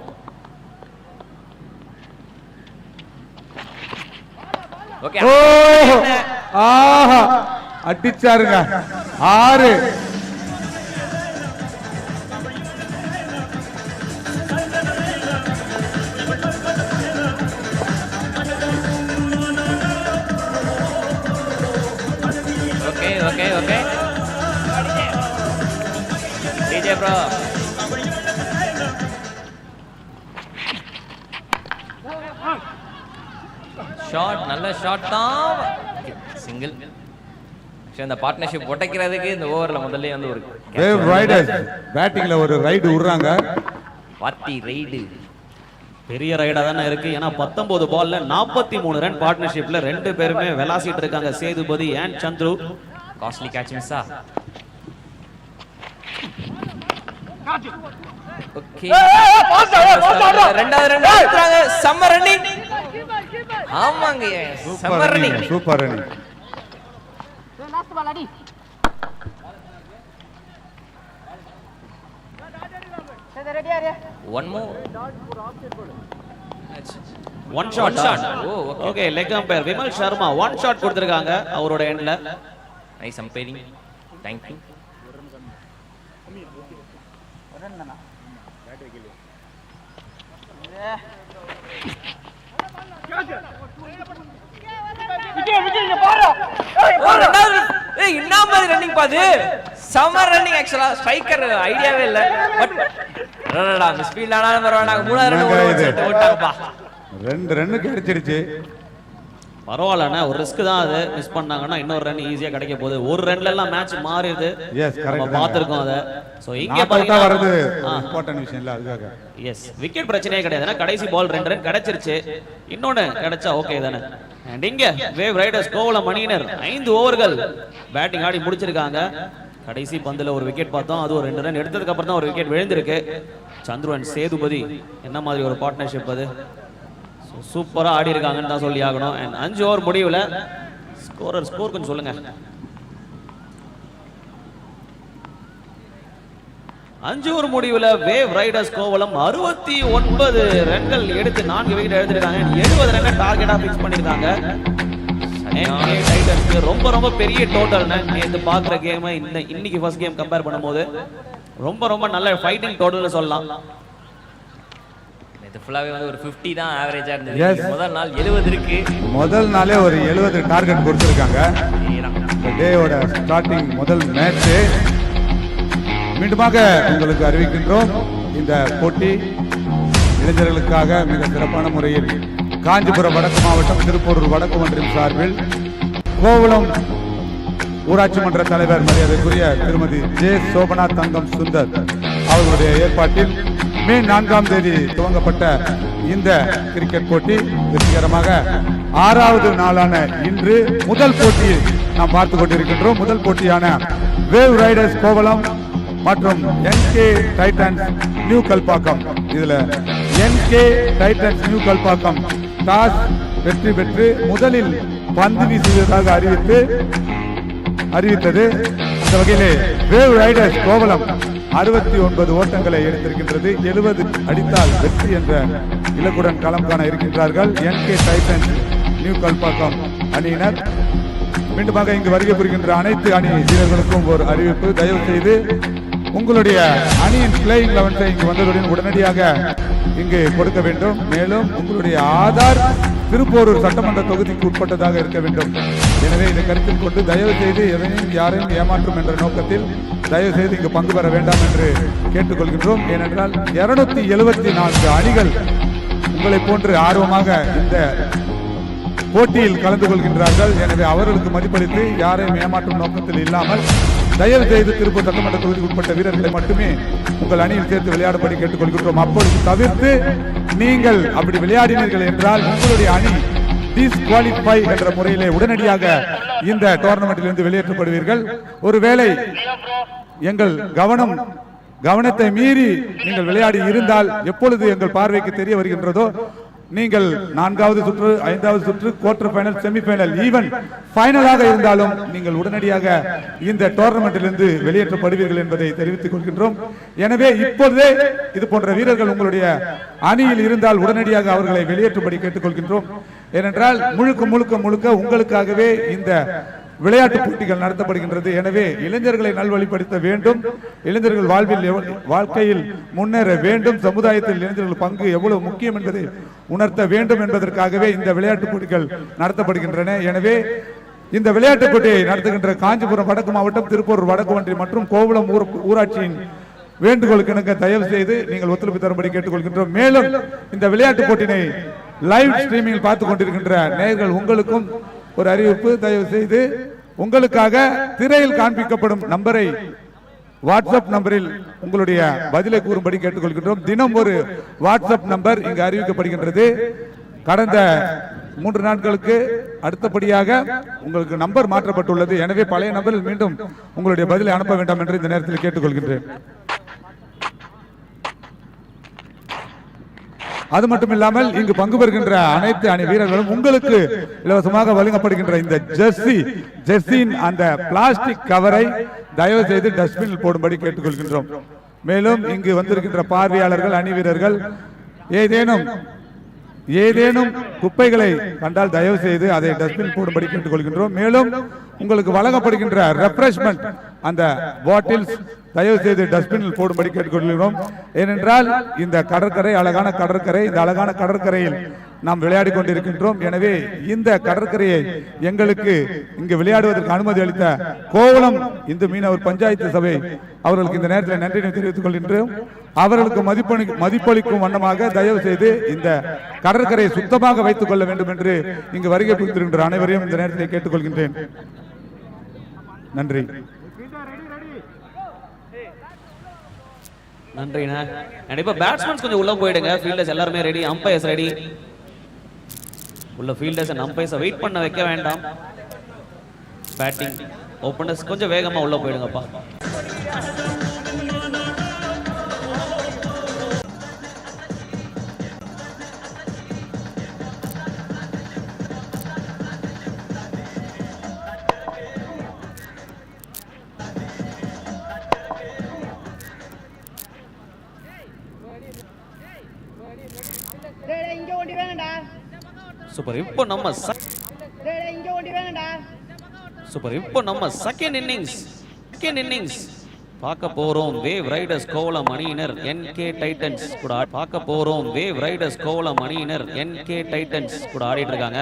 ஓகே, ஆஹா அடிச்சாருங்க. 6. Okay okay okay DJ bro. Shot, நல்ல ஷாட் தான். சிங்கிள். இந்த பார்ட்னர்ஷிப் உடைக்கிறதுக்கு இந்த ஓவர்ல முதல்ல வந்து ஒரு வேவ் ரைடர்ஸ் பேட்டிங்ல ஒரு ரைடு விடுறாங்க. பார்ட்டி ரைடு பெரிய ரைடா தானே இருக்கு. ஏன்னா 19 பால்ல 43 ரன் பார்ட்னர்ஷிப்ல 2 பேருமே விளாசிட்டு இருக்காங்க, Sethupathi and Chandru. Costly catch மிஸ்ஸா? ஓகே, ரெண்டாவது ரன் எடுத்துறாங்க. Summer running. ஆமாங்க, summer running, super running. One more, one short. Okay, leg umpire Vimal Sharma 1 short கொடுத்திருக்காங்க அவரோட எண்ட்ல. Nice umpiring, thank you. Summer running. ஆக்சுவலா ஸ்ட்ரைக்கர் ஐடியாவே இல்ல. பட் மிஸ் ஃபீல்ட் ஆனாலும் பரவாயில்ல. 3 ஓட்டாங்கப்பா. 2 ரன்னுக்கு அடிச்சிடுச்சு. பரவாயில்லண்ணா, ஒரு ரிஸ்க் தான் அது. மிஸ் பண்ணாங்கன்னா இன்னொரு ரன் ஈஸியா கிடைக்க போகுது. ஒரு ரன்ல எல்லாம் மேட்ச் மாறிடுது. Yes, correct. நம்ம பாத்துறோம் அத. சோ இங்க பாத்தீங்கன்னா வருது இம்பார்ட்டன்ட் விஷயம் இல்ல, அதுக்காக. எஸ், விக்கெட் பிரச்சனையே கிடையாது. ஏன்னா கடைசி பால் 2 ரன் கிடைச்சிருச்சு. இன்னொன்னு கிடைச்சா ஓகே தானே. அண்ட் இங்க வேவ் ரைடர்ஸ் கோவளம் அணியினர் 5 ஓவர்கள் பேட்டிங் ஆடி முடிச்சிருக்காங்க. கடைசி பந்துல ஒரு விக்கெட் பார்த்தோம், அது ஒரு 2 ரன் எடுத்ததுக்கு அப்புறம் தான் ஒரு விக்கெட் விழுந்திருக்கு. சந்துரு அண்ட் சேதுபதி என்ன மாதிரி ஒரு பார்ட்னர்ஷிப் அது. சூப்பரா ஆடி இருக்காங்கன்னு தான் சொல்லி ஆகணும். அண்ட் 5 ஓவர் முடிவுல ஸ்கோர் கொஞ்சம் சொல்லுங்க. 5 ஓவர் முடிவுல வேவ் ரைடர்ஸ் கோவளம் 69 ரன்கள் எடுத்து 4 விக்கெட் எடுத்திருக்காங்க. 70 ரன் டார்கெட்டா பிக்ஸ் பண்ணிருக்காங்க. ரொம்ப ரொம்ப பெரிய டோட்டல். நேத்து பாக்குற கேம் இன்னைக்கு ஃபர்ஸ்ட் கேம் கம்பேர் பண்ணும்போது ரொம்ப ரொம்ப நல்ல ஃபைட்டிங் டோட்டல் சொல்லலாம். இது ஃபுல்லாவே வந்து ஒரு 50 தான் ஆவரேஜா இருந்தது. முதல் நாள் 70 இருக்கு. முதல் நாளே ஒரு 70 டார்கெட் கொடுத்திருக்காங்க. இந்த டேயோட ஸ்டார்டிங் முதல் மேட்ச் மீண்டுமாக உங்களுக்கு அறிவிக்கின்றோம். இந்த போட்டி இளைஞர்களுக்காக மிக சிறப்பான முறையில் காஞ்சிபுரம் வடக்கு மாவட்டம் திருப்பூர் வடக்கு ஒன்றியம் சார்பில் கோவளம் ஊராட்சி மன்ற தலைவர் மரியாதைக்குரிய திருமதி ஜே சோபனா தங்கம் சுந்தர் அவர்களுடைய ஏற்பாட்டில் மே 4ஆம் தேதி துவங்கப்பட்ட இந்த கிரிக்கெட் போட்டி வெற்றிகரமாக 6வது நாளான இன்று முதல் போட்டியை நாம் பார்த்து கொண்டிருக்கின்றோம். முதல் போட்டியான வேவ் ரைடர்ஸ் கோவளம் மற்றும் என்கே டைட்டன்ஸ் நியூ கல்பாக்கம். இதுல என்கே டைட்டன்ஸ் நியூ கல்பாக்கம் டாஸ் வெற்றி பெற்று முதலில் பந்து வீசுவதாக அறிவித்தது. அந்த வகையிலே வேவ் ரைடர்ஸ் கோவளம் 69 ஓட்டங்களை எடுத்திருக்கின்றது. 70 அடித்தால் வெற்றி என்ற இலக்குடன் களம் காண இருக்கின்றார்கள் என்கே டைட்டன்ஸ் நியூ கல்பாக்கம் அணியினர். மீண்டுமாக இங்கு வருகை புரிகின்ற அனைத்து அணி வீரர்களுக்கும் ஒரு அறிவிப்பு. தயவு செய்து உங்களுடைய அணியின் பிளேயிங் 11 இங்கு வந்ததுடன் உடனடியாக இங்கு கொடுக்க வேண்டும். மேலும் உங்களுடைய ஆதார் திருப்போரூர் சட்டமன்ற தொகுதிக்கு உட்பட்டதாக இருக்க வேண்டும். எனவே இதை கருத்தில் கொண்டு தயவு செய்து யாரையும் ஏமாற்றும் என்ற நோக்கத்தில் தயவு செய்து இங்கு பங்கு பெற வேண்டாம் என்று கேட்டுக்கொள்கின்றோம். ஏனென்றால் 274 அணிகள் உங்களை போன்று ஆர்வமாக இந்த போட்டியில் கலந்து கொள்கின்றார்கள். எனவே அவர்களுக்கு மதிப்பளித்து யாரையும் ஏமாற்றும் நோக்கத்தில் இல்லாமல் தயவு செய்து திருப்பூர் சட்டமன்ற தொகுதிக்கு உட்பட்ட வீரர்களை மட்டுமே உங்கள் அணியில் சேர்த்து விளையாடும்படி கேட்டுக்கொள்கின்றோம். அப்பொழுது தவிர்த்து நீங்கள் அப்படி விளையாடினீர்கள் என்றால் உங்களுடைய அணி டிஸ்குவாலிஃபை என்ற முறையிலே உடனடியாக இந்த டோர்னமெண்டில் இருந்து வெளியேற்றப்படுவீர்கள். ஒருவேளை எங்கள் கவனத்தை மீறி நீங்கள் விளையாடி இருந்தால் எப்பொழுது எங்கள் பார்வைக்கு தெரிய வருகின்றதோ நீங்கள் 4வது சுற்று 5வது சுற்று குவார்டர் ஃபைனல் செமிஃபைனல் ஈவன் ஃபைனலாக இருந்தாலும் நீங்கள் உடனடியாக இந்த டோர்னமெண்டிலிருந்து வெளியேற்றப்படுவீர்கள் என்பதை தெரிவித்துக் கொள்கின்றோம். எனவே இப்பொழுதே இது போன்ற வீரர்கள் உங்களுடைய அணியில் இருந்தால் உடனடியாக அவர்களை வெளியேற்றும்படி கேட்டுக்கொள்கின்றோம். ஏனென்றால் முழுக்க உங்களுக்காகவே இந்த விளையாட்டு போட்டிகள் நடத்தப்படுகின்றது. எனவே இளைஞர்களை நல்வழிப்படுத்த வேண்டும். இளைஞர்கள் வாழ்க்கையில் முன்னேற வேண்டும். சமுதாயத்தில் இளைஞர்கள் பங்கு எவ்வளவு முக்கியம் என்பதை உணர்த்த வேண்டும் என்பதற்காகவே இந்த விளையாட்டு போட்டிகள் நடத்தப்படுகின்றன. எனவே இந்த விளையாட்டு போட்டியை நடத்துகின்ற காஞ்சிபுரம் வடக்கு மாவட்டம், திருப்பூர் வடக்கு ஒன்றியம் மற்றும் கோவளம் ஊராட்சியின் வேண்டுகோளுக்கு இணங்க தயவு செய்து நீங்கள் ஒத்துழைப்பு தரும்படி கேட்டுக்கொள்கின்றோம். மேலும் இந்த விளையாட்டு போட்டினை லைவ் ஸ்ட்ரீமிங் பார்த்துக் கொண்டிருக்கின்ற நேயர்கள் உங்களுக்கும் ஒரு அறிவிப்பு. தயவு செய்து உங்களுக்காக திரையில் காண்பிக்கப்படும் நம்பரை வாட்ஸ்அப் நம்பரில் உங்களுடைய பதிலை கூறும்படி கேட்டுக்கொள்கின்றோம். தினம் ஒரு வாட்ஸ்அப் நம்பர் இங்கு அறிவிக்கப்படுகின்றது. கடந்த 3 நாட்களுக்கு அடுத்தபடியாக உங்களுக்கு நம்பர் மாற்றப்பட்டுள்ளது. எனவே பழைய நம்பரில் மீண்டும் உங்களுடைய பதிலை அனுப்ப வேண்டாம் என்று இந்த நேரத்தில் கேட்டுக்கொள்கின்றேன். அது மட்டும் இல்லாமல் இங்கு பங்கு பெறுகின்ற அனைத்து அணி வீரர்களும் உங்களுக்கு இலவசமாக வழங்கப்படுகின்ற இந்த ஜெர்சியின் அந்த பிளாஸ்டிக் கவரை தயவு செய்து டஸ்ட்பினில் போடும்படி கேட்டுக்கொள்கின்றோம். மேலும் இங்கு வந்திருக்கின்ற பார்வையாளர்கள், அணி வீரர்கள் ஏதேனும் குப்பைகளை கண்டால் தயவு செய்து அதை டஸ்ட்பின் போடும்படி கேட்டுக்கொள்கின்றோம். மேலும் உங்களுக்கு வழங்கப்படுகின்ற ரெஃப்ரெஷ்மெண்ட் அந்த பாட்டில்ஸ் தயவு செய்து டஸ்ட்பினில் போடும்படி கேட்டுக்கொள்கிறோம். ஏனென்றால் இந்த கடற்கரை அழகான கடற்கரை, இந்த அழகான கடற்கரையில் நாம் விளையாடி கொண்டிருக்கின்றோம். எனவே இந்த கடற்கரையை எங்களுக்கு இங்கு விளையாடுவதற்கு அனுமதி அளித்த கோவளம் இந்து மீனவர் பஞ்சாயத்து சபை அவர்களுக்கு இந்த நேரத்தில் நன்றியை தெரிவித்துக் கொள்கின்றோம். அவர்களுக்கு மதிப்பளிக்கும் வண்ணமாக தயவு செய்து இந்த கடற்கரையை சுத்தமாக வைத்துக் கொள்ள வேண்டும் என்று இங்கு வருகை புரிந்திருக்கின்ற அனைவரையும் இந்த நேரத்தில் கேட்டுக்கொள்கின்றேன். நன்றி. நன்றிண்ணா. இப்ப பேட்ஸ்மேன்ஸ் கொஞ்சம் உள்ள போயிடுங்க. ஃபீல்டர்ஸ் எல்லாருமே ரெடி, அம்பையர்ஸ் ரெடி. உள்ள ஃபீல்டர்ஸ் அண்ட் அம்பையர்ஸ் வெயிட் பண்ண வைக்க வேண்டாம். பேட்டிங் ஓபனர்ஸ் கொஞ்சம் வேகமா உள்ள போயிடுங்கப்பா. சூப்பர். இப்போ நம்ம செகண்ட் இன்னிங்ஸ் பார்க்க போறோம். வேவ் ரைடர்ஸ் கோவளம் அணியினர் என்கே டைட்டன்ஸ் கூட ஆடிட்டு இருக்காங்க.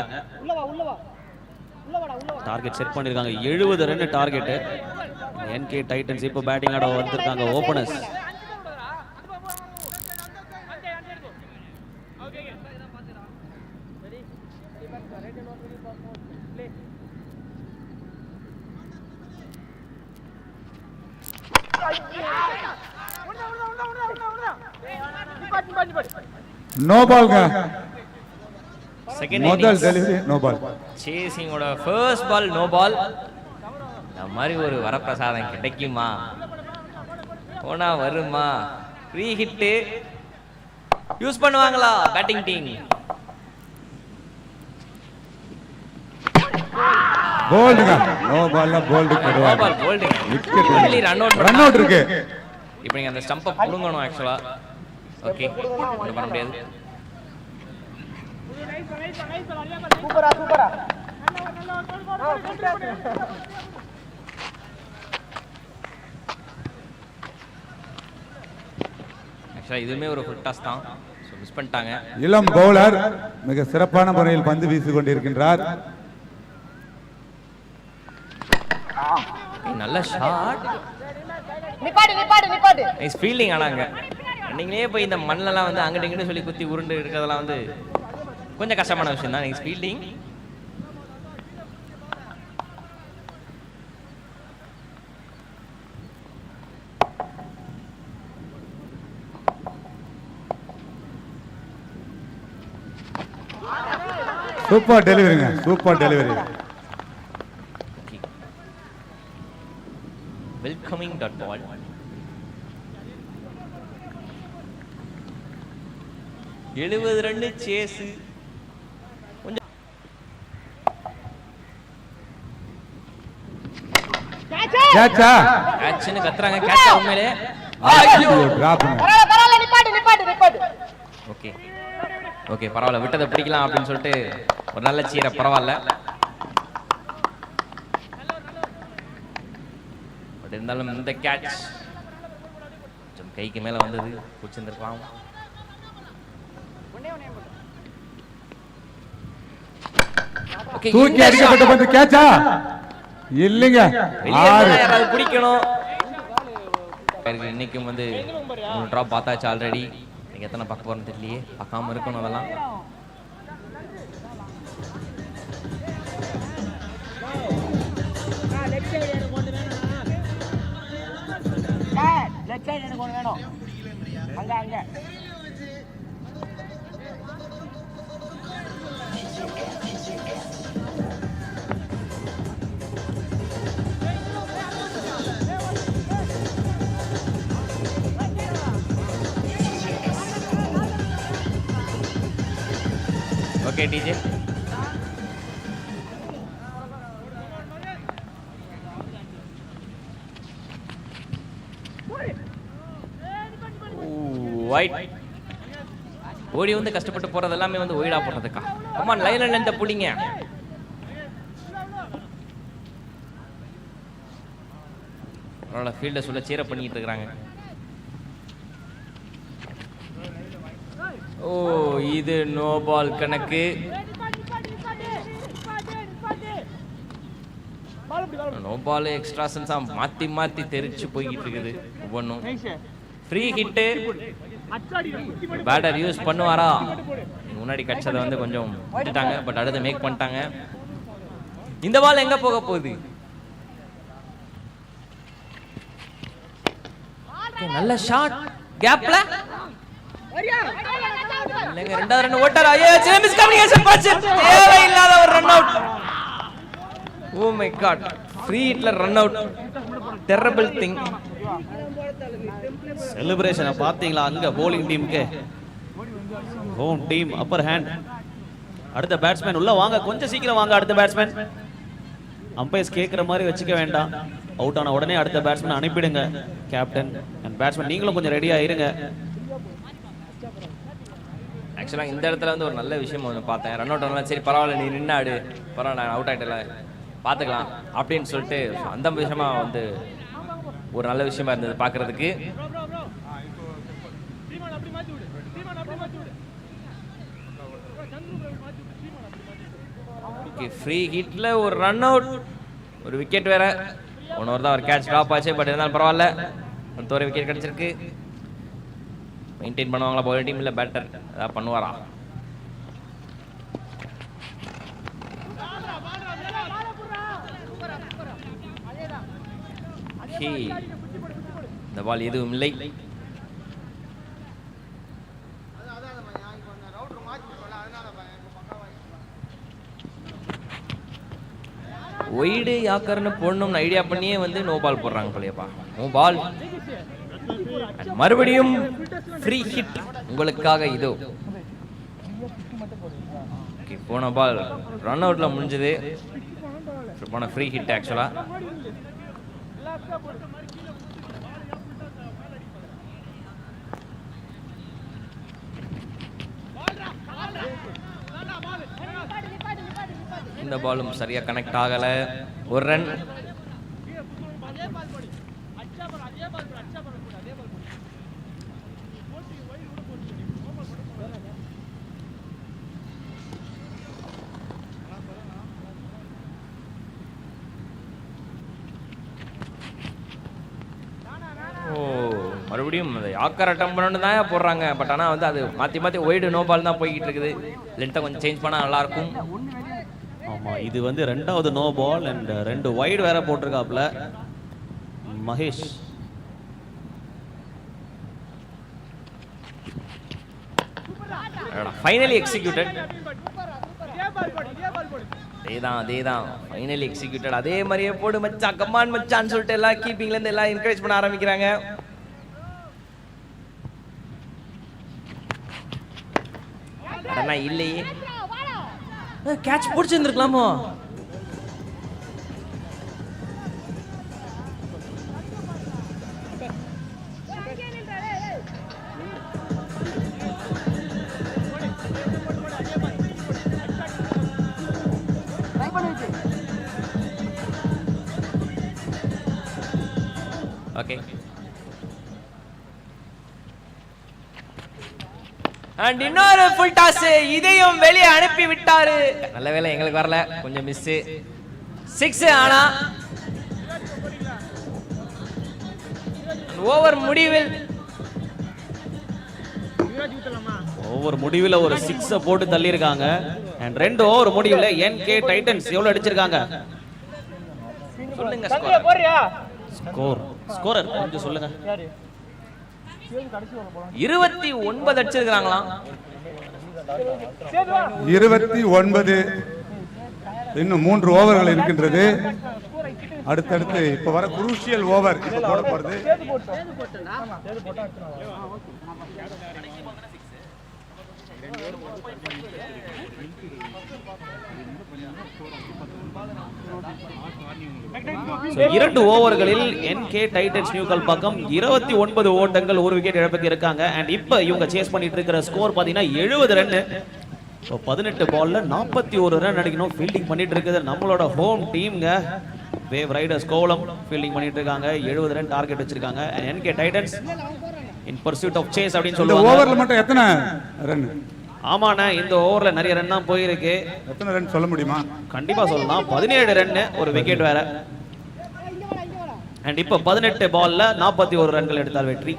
டார்கெட் செட் பண்ணிருக்காங்க. 70 ரன் டார்கெட். என்கே டைட்டன்ஸ் இப்போ பேட்டிங் ஆட வந்திருக்காங்க. ஓபனர்ஸ் நோ பால்ங்க. செகண்ட் முதல் டெலிவரி நோ பால். சேசிங்கோட ஃபர்ஸ்ட் பால் நோ பால். இந்த மாதிரி ஒரு வரப்பிரசாதம் கிடைக்குமா, போனா வருமா? ஃப்ரீ ஹிட் யூஸ் பண்ணுவாங்களா பேட்டிங் டீம்? போல்டுங்க. நோ பால்ல போல்டு நோ கிடையாது. Ball bowling. Wicket. Only run out. Run out இருக்கு. இப்போ நீங்க அந்த ஸ்டம்பை புடுங்கணும் ஆக்சுவலா. ஓகே, ஒன்றும் பண்ண முடியாது. சூப்பரா சூப்பரா. ஆக்சுவலா இதுவுமே ஒரு ஃபுல் டாஸ் தான். ஸோ மிஸ் பண்ணிட்டாங்க. இளம் பவுலர் மிக சிறப்பான முறையில் பந்து வீசிக் கொண்டிருக்கின்றார். நல்ல ஷாட். நிப்பாடு நிப்பாடு நிப்பாடு. Nice fielding. ஆனாங்க நீங்களே போய் இந்த மண்ணெல்லாம் வந்து அங்கிட்டு இங்கிட்டு சொல்லி குத்தி உருண்டு இருக்கிறதெல்லாம் வந்து கொஞ்சம் கஷ்டமான விஷயம் தான். Nice fielding. சூப்பர் டெலிவரிங்க. Super delivery. Welcoming dot ball. எழுபது ரன் சேஸ். கொஞ்சம் கேட்சா. கேட்ச்னு கத்துறாங்க. கேட்ச் உண்மையிலே ஐயோ டிராப்ங்க. பரவாயில்ல நிப்பாடு நிப்பாடு நிப்பாடு. ஓகே ஓகே பரவாயில்ல, விட்டதை பிடிக்கலாம் அப்படின்னு சொல்லிட்டு ஒரு நல்ல சீரை. பரவாயில்ல, பட் இருந்தாலும் இந்த கேட்ச் கொஞ்சம் கைக்கு மேல வந்தது, பிடிச்சிருந்துருக்கலாம். ஓகே, தூக்கி அடிக்கப்பட்ட பந்து கேட்சா இல்லைங்க. ஆறு. யாராவது பிடிக்கணும். இன்னைக்கும் வந்து 3 டிராப் பார்த்தாச்சு ஆல்ரெடி. நீங்க எத்தனை பார்க்க போறோம்னு தெரியலையே. பார்க்காம இருக்கணும் அதெல்லாம். லெஃப்ட் சைடு எனக்கு ஒன்று வேணும். அங்க அங்க. Okay DJ. ஒயிட். ஓடி வந்து கஷ்டப்பட்டு போறது எல்லாமே வந்து ஒயிடா போடுறதுக்கா. அம்மா லைன்ல நின்ற புடிங்க. அவரோட ஃபீல்ட சொல்ல சீர பண்ணிட்டு இருக்காங்க. ஓ, இது நோ பால் கணக்கு. நோ பால் எக்ஸ்ட்ரா சென்ஸா மாத்தி மாத்தி தெரிச்சு போய்கிட்டு இருக்குது ஒவ்வொன்றும். Free hit. பேட்டர் யூஸ் பண்ணுவாரா? முன்னாடி கட்சதை வந்து கொஞ்சம் விட்டுட்டாங்க, பட் அடுத்து மேக் பண்ணிட்டாங்க. இந்த பால் எங்க போக போகுது? நல்ல ஷாட். கேப்ல இல்லங்க, ரெண்டாவது ரன் ஓட்டர். ஐயோ, மிஸ் கம்யூனிகேஷன் பாச்சு. தேவையில்லாத ஒரு run out. Oh my God, free ஹிட்ல ரன் அவுட். Terrible thing. செலிப்ரேஷனை பார்த்தீங்களா அங்க போலிங் டீமுக்கு? Home team upper hand. அடுத்த பேட்ஸ்மேன் உள்ள வாங்க, கொஞ்சம் சீக்கிரம் வாங்க. அடுத்த பேட்ஸ்மேன் அம்பையர்ஸ் கேட்குற மாதிரி வச்சுக்க வேண்டாம். அவுட் ஆன உடனே அடுத்த பேட்ஸ்மேன் அனுப்பிடுங்க. கேப்டன் அண்ட் பேட்ஸ்மேன் நீங்களும் கொஞ்சம் ரெடியா இருங்க. ஆக்சுவலாக இந்த இடத்துல வந்து ஒரு நல்ல விஷயம் ஒன்று பார்த்தேன். ரன் அவுட் ஆனாலும் சரி பரவாயில்ல, நீ நின்னாடு, பரவாயில்ல, நான் அவுட் ஆகிட்டல, பார்த்துக்கலாம் அப்படின்னு சொல்லிட்டு அந்த விஷயமா வந்து ஒரு நல்ல விஷயமா இருந்தது பார்க்கறதுக்கு. ஃப்ரீ ஹிட்ல ஒரு ரன் அவுட், ஒரு விக்கெட் வேற. ஒன்னொரு தான் ஒரு கேட்ச் ட்ராப் ஆச்சு, பட் இருந்தாலும் பரவாயில்ல, ஒரு விக்கெட் கிடைச்சிருக்கு. மெயின்டைன் பண்ணுவாங்களா பவுலிங் டீம், இல்லை பேட்டர் ஏதாவது பண்ணுவாரா? இந்த பால் எதுவும் இல்லை. ஒய்டு யாக்கர்னு போடணும்னு ஐடியா பண்ணியே வந்து நோ பால் போடுறாங்க போலியப்பா. No ball. மறுபடியும் ஃப்ரீ ஹிட் உங்களுக்காக இதோ. போன பால் ரன் அவுட்ல முடிஞ்சது. போன ஃப்ரீ ஹிட் ஆக்சுவலா. இந்த பாலும் சரியா கனெக்ட் ஆகல. ஒரு ரன். மறுபடியும் யாக்கர் அட்டம் பண்ணணும் தான் போடுறாங்க. பட் ஆனால் வந்து அது மாற்றி மாற்றி ஒய்டு நோ பால் தான் போய்கிட்டு இருக்குது. லென்த்தை கொஞ்சம் சேஞ்ச் பண்ணால் நல்லாயிருக்கும். ஆமாம், இது வந்து 2வது நோ பால் அண்ட் 2 வைடு வேற போட்டிருக்காப்ல மகேஷ். Finally executed. அதேதான் ஃபைனலி எக்ஸிக்யூட்டட். அதே மாதிரியே போடு மச்சான், கமான் மச்சான்னு சொல்லிட்டு எல்லாம் கீப்பிங்ல இருந்து எல்லாம் என்கரேஜ் பண்ண ஆரம்பிக்கிறாங்க. அடனா இல்லையே, கேட்ச் பிடிச்சிருந்துருக்கலாமோ? ஓகே. அண்ட் இன்னொரு ஃபுல் டாஸ், இதையும் வெளியே அனுப்பி விட்டாரு. நல்ல வேளை எங்களுக்கு வரல, கொஞ்சம் மிஸ். 6. ஆனா ஓவர் முடிவில் ஒரு 6 போட்டு தள்ளி இருக்காங்க. அண்ட் 2 ஓவர் முடிவில் NK டைட்டன்ஸ் எவ்வளவு அடிச்சிருக்காங்க சொல்லுங்க. ஸ்கோரர் கொஞ்சம் சொல்லுங்க. 29 அடிச்சிருக்காங்களாம். 29. இன்னும் 3 ஓவர்கள் இருக்கின்றது. அடுத்தடுத்து இப்ப வர குரூஷியல் ஓவர் போட போறது. இரண்டு ஓவர்களில் NK டைட்டன்ஸ் நியூக்கல் பக்கம் 29 ஓட்டங்கள், 1 விக்கெட் இழப்புக்கு இருக்காங்க. அண்ட் இப்ப இவங்க சேஸ் பண்ணிட்டு இருக்கிற ஸ்கோர் பாத்தீங்கன்னா 70 ரன். 18 பால்ல 41 ரன் அடிக்கணும். ஃபீல்டிங் பண்ணிட்டு இருக்குது நம்மளோட ஹோம் டீம்ங்க. வேவ் ரைடர்ஸ் கோவளம் ஃபீல்டிங் பண்ணிட்டு இருக்காங்க. 70 ரன் டார்கெட் வச்சிருக்காங்க. NK Titans in pursuit of chase அப்படின்னு சொல்லுவாங்க. ஓவர்ல மட்டும் எத்தனை ரன்? ஆமாண்ணா, இந்த ஓவர்ல நிறைய ரன் தான் போயிருக்கு. எத்தனை ரன் சொல்ல முடியுமா? கண்டிப்பா சொல்லலாம். 17 ரன், 1 விக்கெட் வேற. அண்ட் இப்போ 18 பால்ல 41 ரன்கள் எடுத்தால் வெற்றி.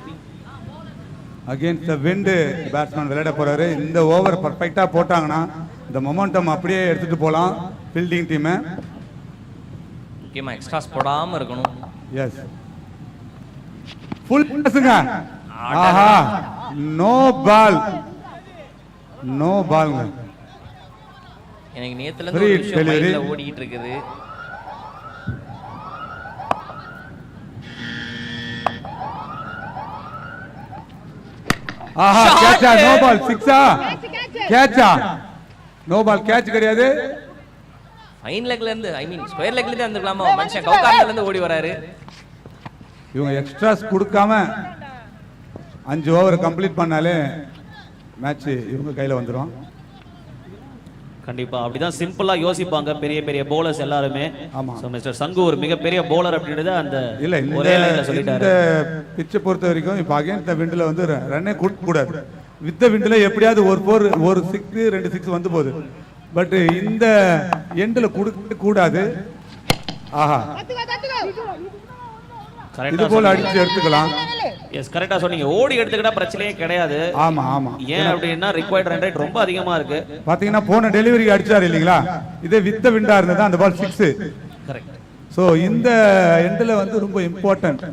அகைன்ஸ்ட் தி விண்ட் பேட்ஸ்மேன் விளையாட போறாரு. இந்த ஓவர் பர்ஃபெக்ட்டா போட்டாங்கன்னா இந்த மொமெண்டம் அப்படியே எடுத்துட்டு போலாம் ஃபீல்டிங் டீம். முக்கியமா எக்ஸ்ட்ராஸ் போடாம இருக்கணும். எஸ், ஃபுல் பாஸ்ங்க. ஆஹா, நோ பால். எனக்கு நேத்துல இருந்து ஒரு விஷயம் மைண்ட்ல ஓடிட்டு இருக்குது. ஆஹா, கேட்சா? No ball. 6ஆ? கேட்சா? நோ பால், கேட்ச் கிடையாது. ஃபைன் லெக்ல இருந்து, ஐ மீன் ஸ்கொயர் லெக்ல இருந்து வந்திருக்கலாமா? மனுஷன் கவுகார்ல இருந்து ஓடி வராரு. இவங்க எக்ஸ்ட்ராஸ் கொடுக்காம 5 ஓவர் கம்ப்ளீட் பண்ணாலே மேட்ச் இவங்க கையில வந்துரும். கண்டிப்பா அப்படிதான் சிம்பிளா யோசிப்பாங்க பெரிய பெரிய பவுலர்ஸ் எல்லாருமே. ஆமா. சோ மிஸ்டர் சங்கு ஒரு மிகப்பெரிய பவுலர் அப்படின்றது அந்த இல்ல ஒரே லைன்ல சொல்லிட்டாரு. இந்த பிட்சை பொறுத்த வரைக்கும் இப்ப அகைன்ஸ்ட் தி விண்ட்ல வந்து ரன்னே கொடுக்க கூடாது. வித் தி விண்ட்ல எப்படியாவது ஒரு 4 ஒரு 6 2 6 வந்து போகுது. பட் இந்த எண்ட்ல கொடுக்க கூடாது. ஆஹா, இது போல அடிச்சு எடுத்துக்கலாம். எஸ், கரெக்டா சொன்னீங்க. ஓடி எடுத்துக்கிட்டா பிரச்சனையே கிடையாது. ஆமா ஆமா. ஏன் அப்படின்னா ரிக்வயர்ட் ரன் ரேட் ரொம்ப அதிகமா இருக்கு. பாத்தீங்கன்னா போன டெலிவரி அடிச்சாரு இல்லீங்களா? இதே வித் விண்டா இருந்ததா அந்த பால் 6. கரெக்ட். சோ இந்த எண்ட்ல வந்து ரொம்ப இம்பார்ட்டன்ட்.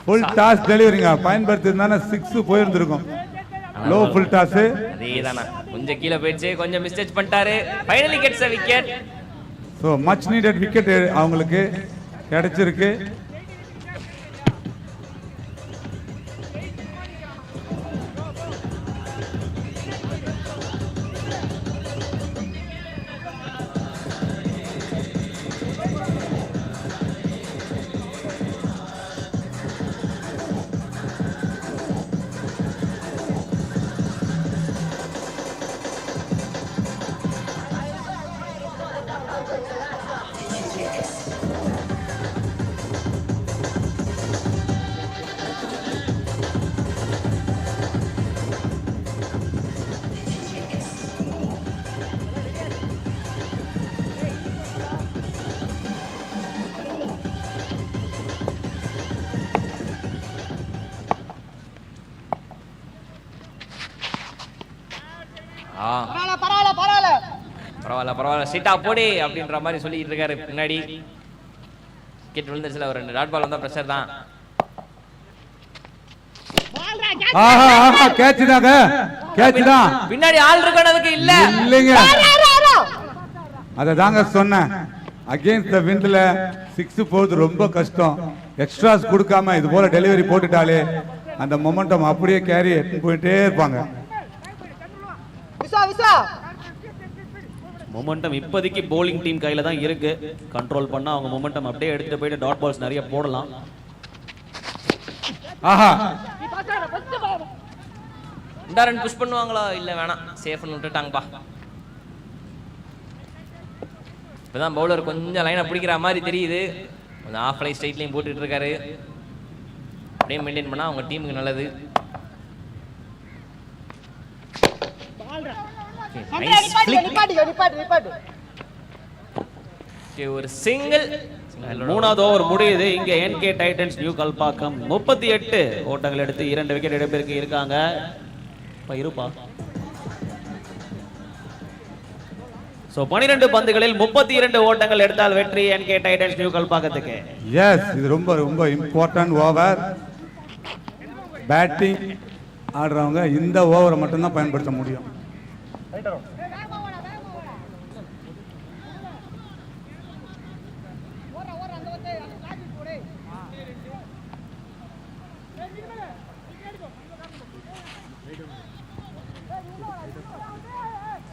ஃபுல் டாஸ் டெலிவரிங்க பயன்படுத்தினா 6 போயிருந்திருக்கும். Low full toss. அதேதானா, கொஞ்சம் கீழே போயிடுச்சு, கொஞ்சம் மிஸ்டேக் பண்ணிட்டாரு. Finally gets a wicket. So much needed wicket அவங்களுக்கு கிடைச்சிருக்கு. பரவாயில்ல சீட்டா போடி அப்படின்ற மாதிரி சொல்லிட்டு இருக்காரு பின்னாடி. விக்கெட் விழுந்துருச்சுல, ஒரு 2 டாட் பால் வந்தா பிரஷர் தான். கேட்ச் தாங்க, கேட்ச் தான். பின்னாடி ஆள் இருக்கனதுக்கு இல்ல இல்லைங்க, அத தாங்க சொன்னேன். அகைன்ஸ்ட் தி விண்ட்ல 6 போறது ரொம்ப கஷ்டம். எக்ஸ்ட்ராஸ் கொடுக்காம இது போல டெலிவரி போட்டுட்டாலே அந்த மொமெண்டம் அப்படியே கேரி எடுத்து போயிட்டே இருப்பாங்க. மொமெண்டம் இப்போதைக்கு போலிங் டீம் கையில தான் இருக்கு. கண்ட்ரோல் பண்ணா அவங்க மொமெண்டம் அப்படியே எடுத்துட்டு போயிட்டு டாட் பால்ஸ் நிறைய போடலாம். ஆஹா, இந்த ரன் புஷ் பண்ணுவாங்களா? இல்ல வேணாம், சேஃப்னு விட்டுட்டாங்கப்பா. இப்பதான் பவுலர் கொஞ்சம் லைனை பிடிக்கிற மாதிரி தெரியுது. கொஞ்சம் ஆஃப் லைன் ஸ்ட்ரைட்லையும் போட்டுட்டு இருக்காரு. அப்படியே மெயின்டைன் பண்ணா அவங்க டீமுக்கு நல்லது. ஒரு சிங்கிள். மூணாவது ஓவர் முடியுது. இங்க என்கே டைட்டன்ஸ் நியூ கல்பாக்கம் 38 ஓட்டங்கள் எடுத்து 2 விக்கெட் இழப்பிற்கு இருக்காங்க. இருப்பா. சோ 12 பந்துகளில் 32 ஓட்டங்கள் எடுத்தால் வெற்றி என்கே டைட்டன்ஸ் நியூ கல்பாக்கத்துக்கு. எஸ், இது ரொம்ப ரொம்ப இம்பார்ட்டன்ட் ஓவர். பேட்டிங் ஆடுறவங்க இந்த ஓவரை மட்டும்தான் பயன்படுத்த முடியும்.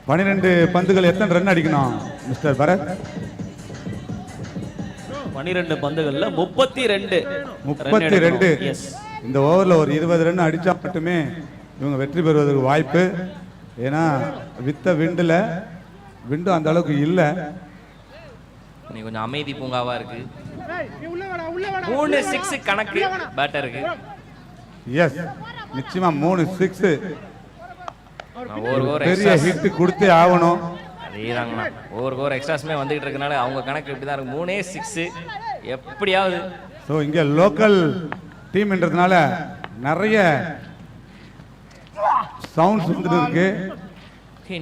பன்னிரண்டு பந்துகள் எத்தனை ரன் அடிக்கணும் மிஸ்டர் பரத்? 12 பந்துகள்ல 32. இந்த ஓவர்ல ஒரு 20 ரன் அடிச்சா மட்டுமே இவங்க வெற்றி பெறுவதற்கு வாய்ப்பு. ஏன்னா வித்த விண்டு அந்த அளவுக்கு இல்ல. கொஞ்சம் அமைதி பூங்காவா இருக்கு. 3-6 கணக்கு பேட்டருக்கு. எஸ், நிச்சயமா 3-6 பெரிய ஹிட் கொடுத்தே ஆகணும். அதேதாங்கண்ணா, ஓவர் எக்ஸ்ட்ராஸ்மே வந்துகிட்டு இருக்கனால அவங்க கணக்கு இப்படிதான் இருக்கு. 3-6 எப்படியாவது. ஸோ இங்க லோக்கல் டீம்ன்றதுனால நிறைய சவுண்ட்ஸ் வந்துட்டு இருக்கு.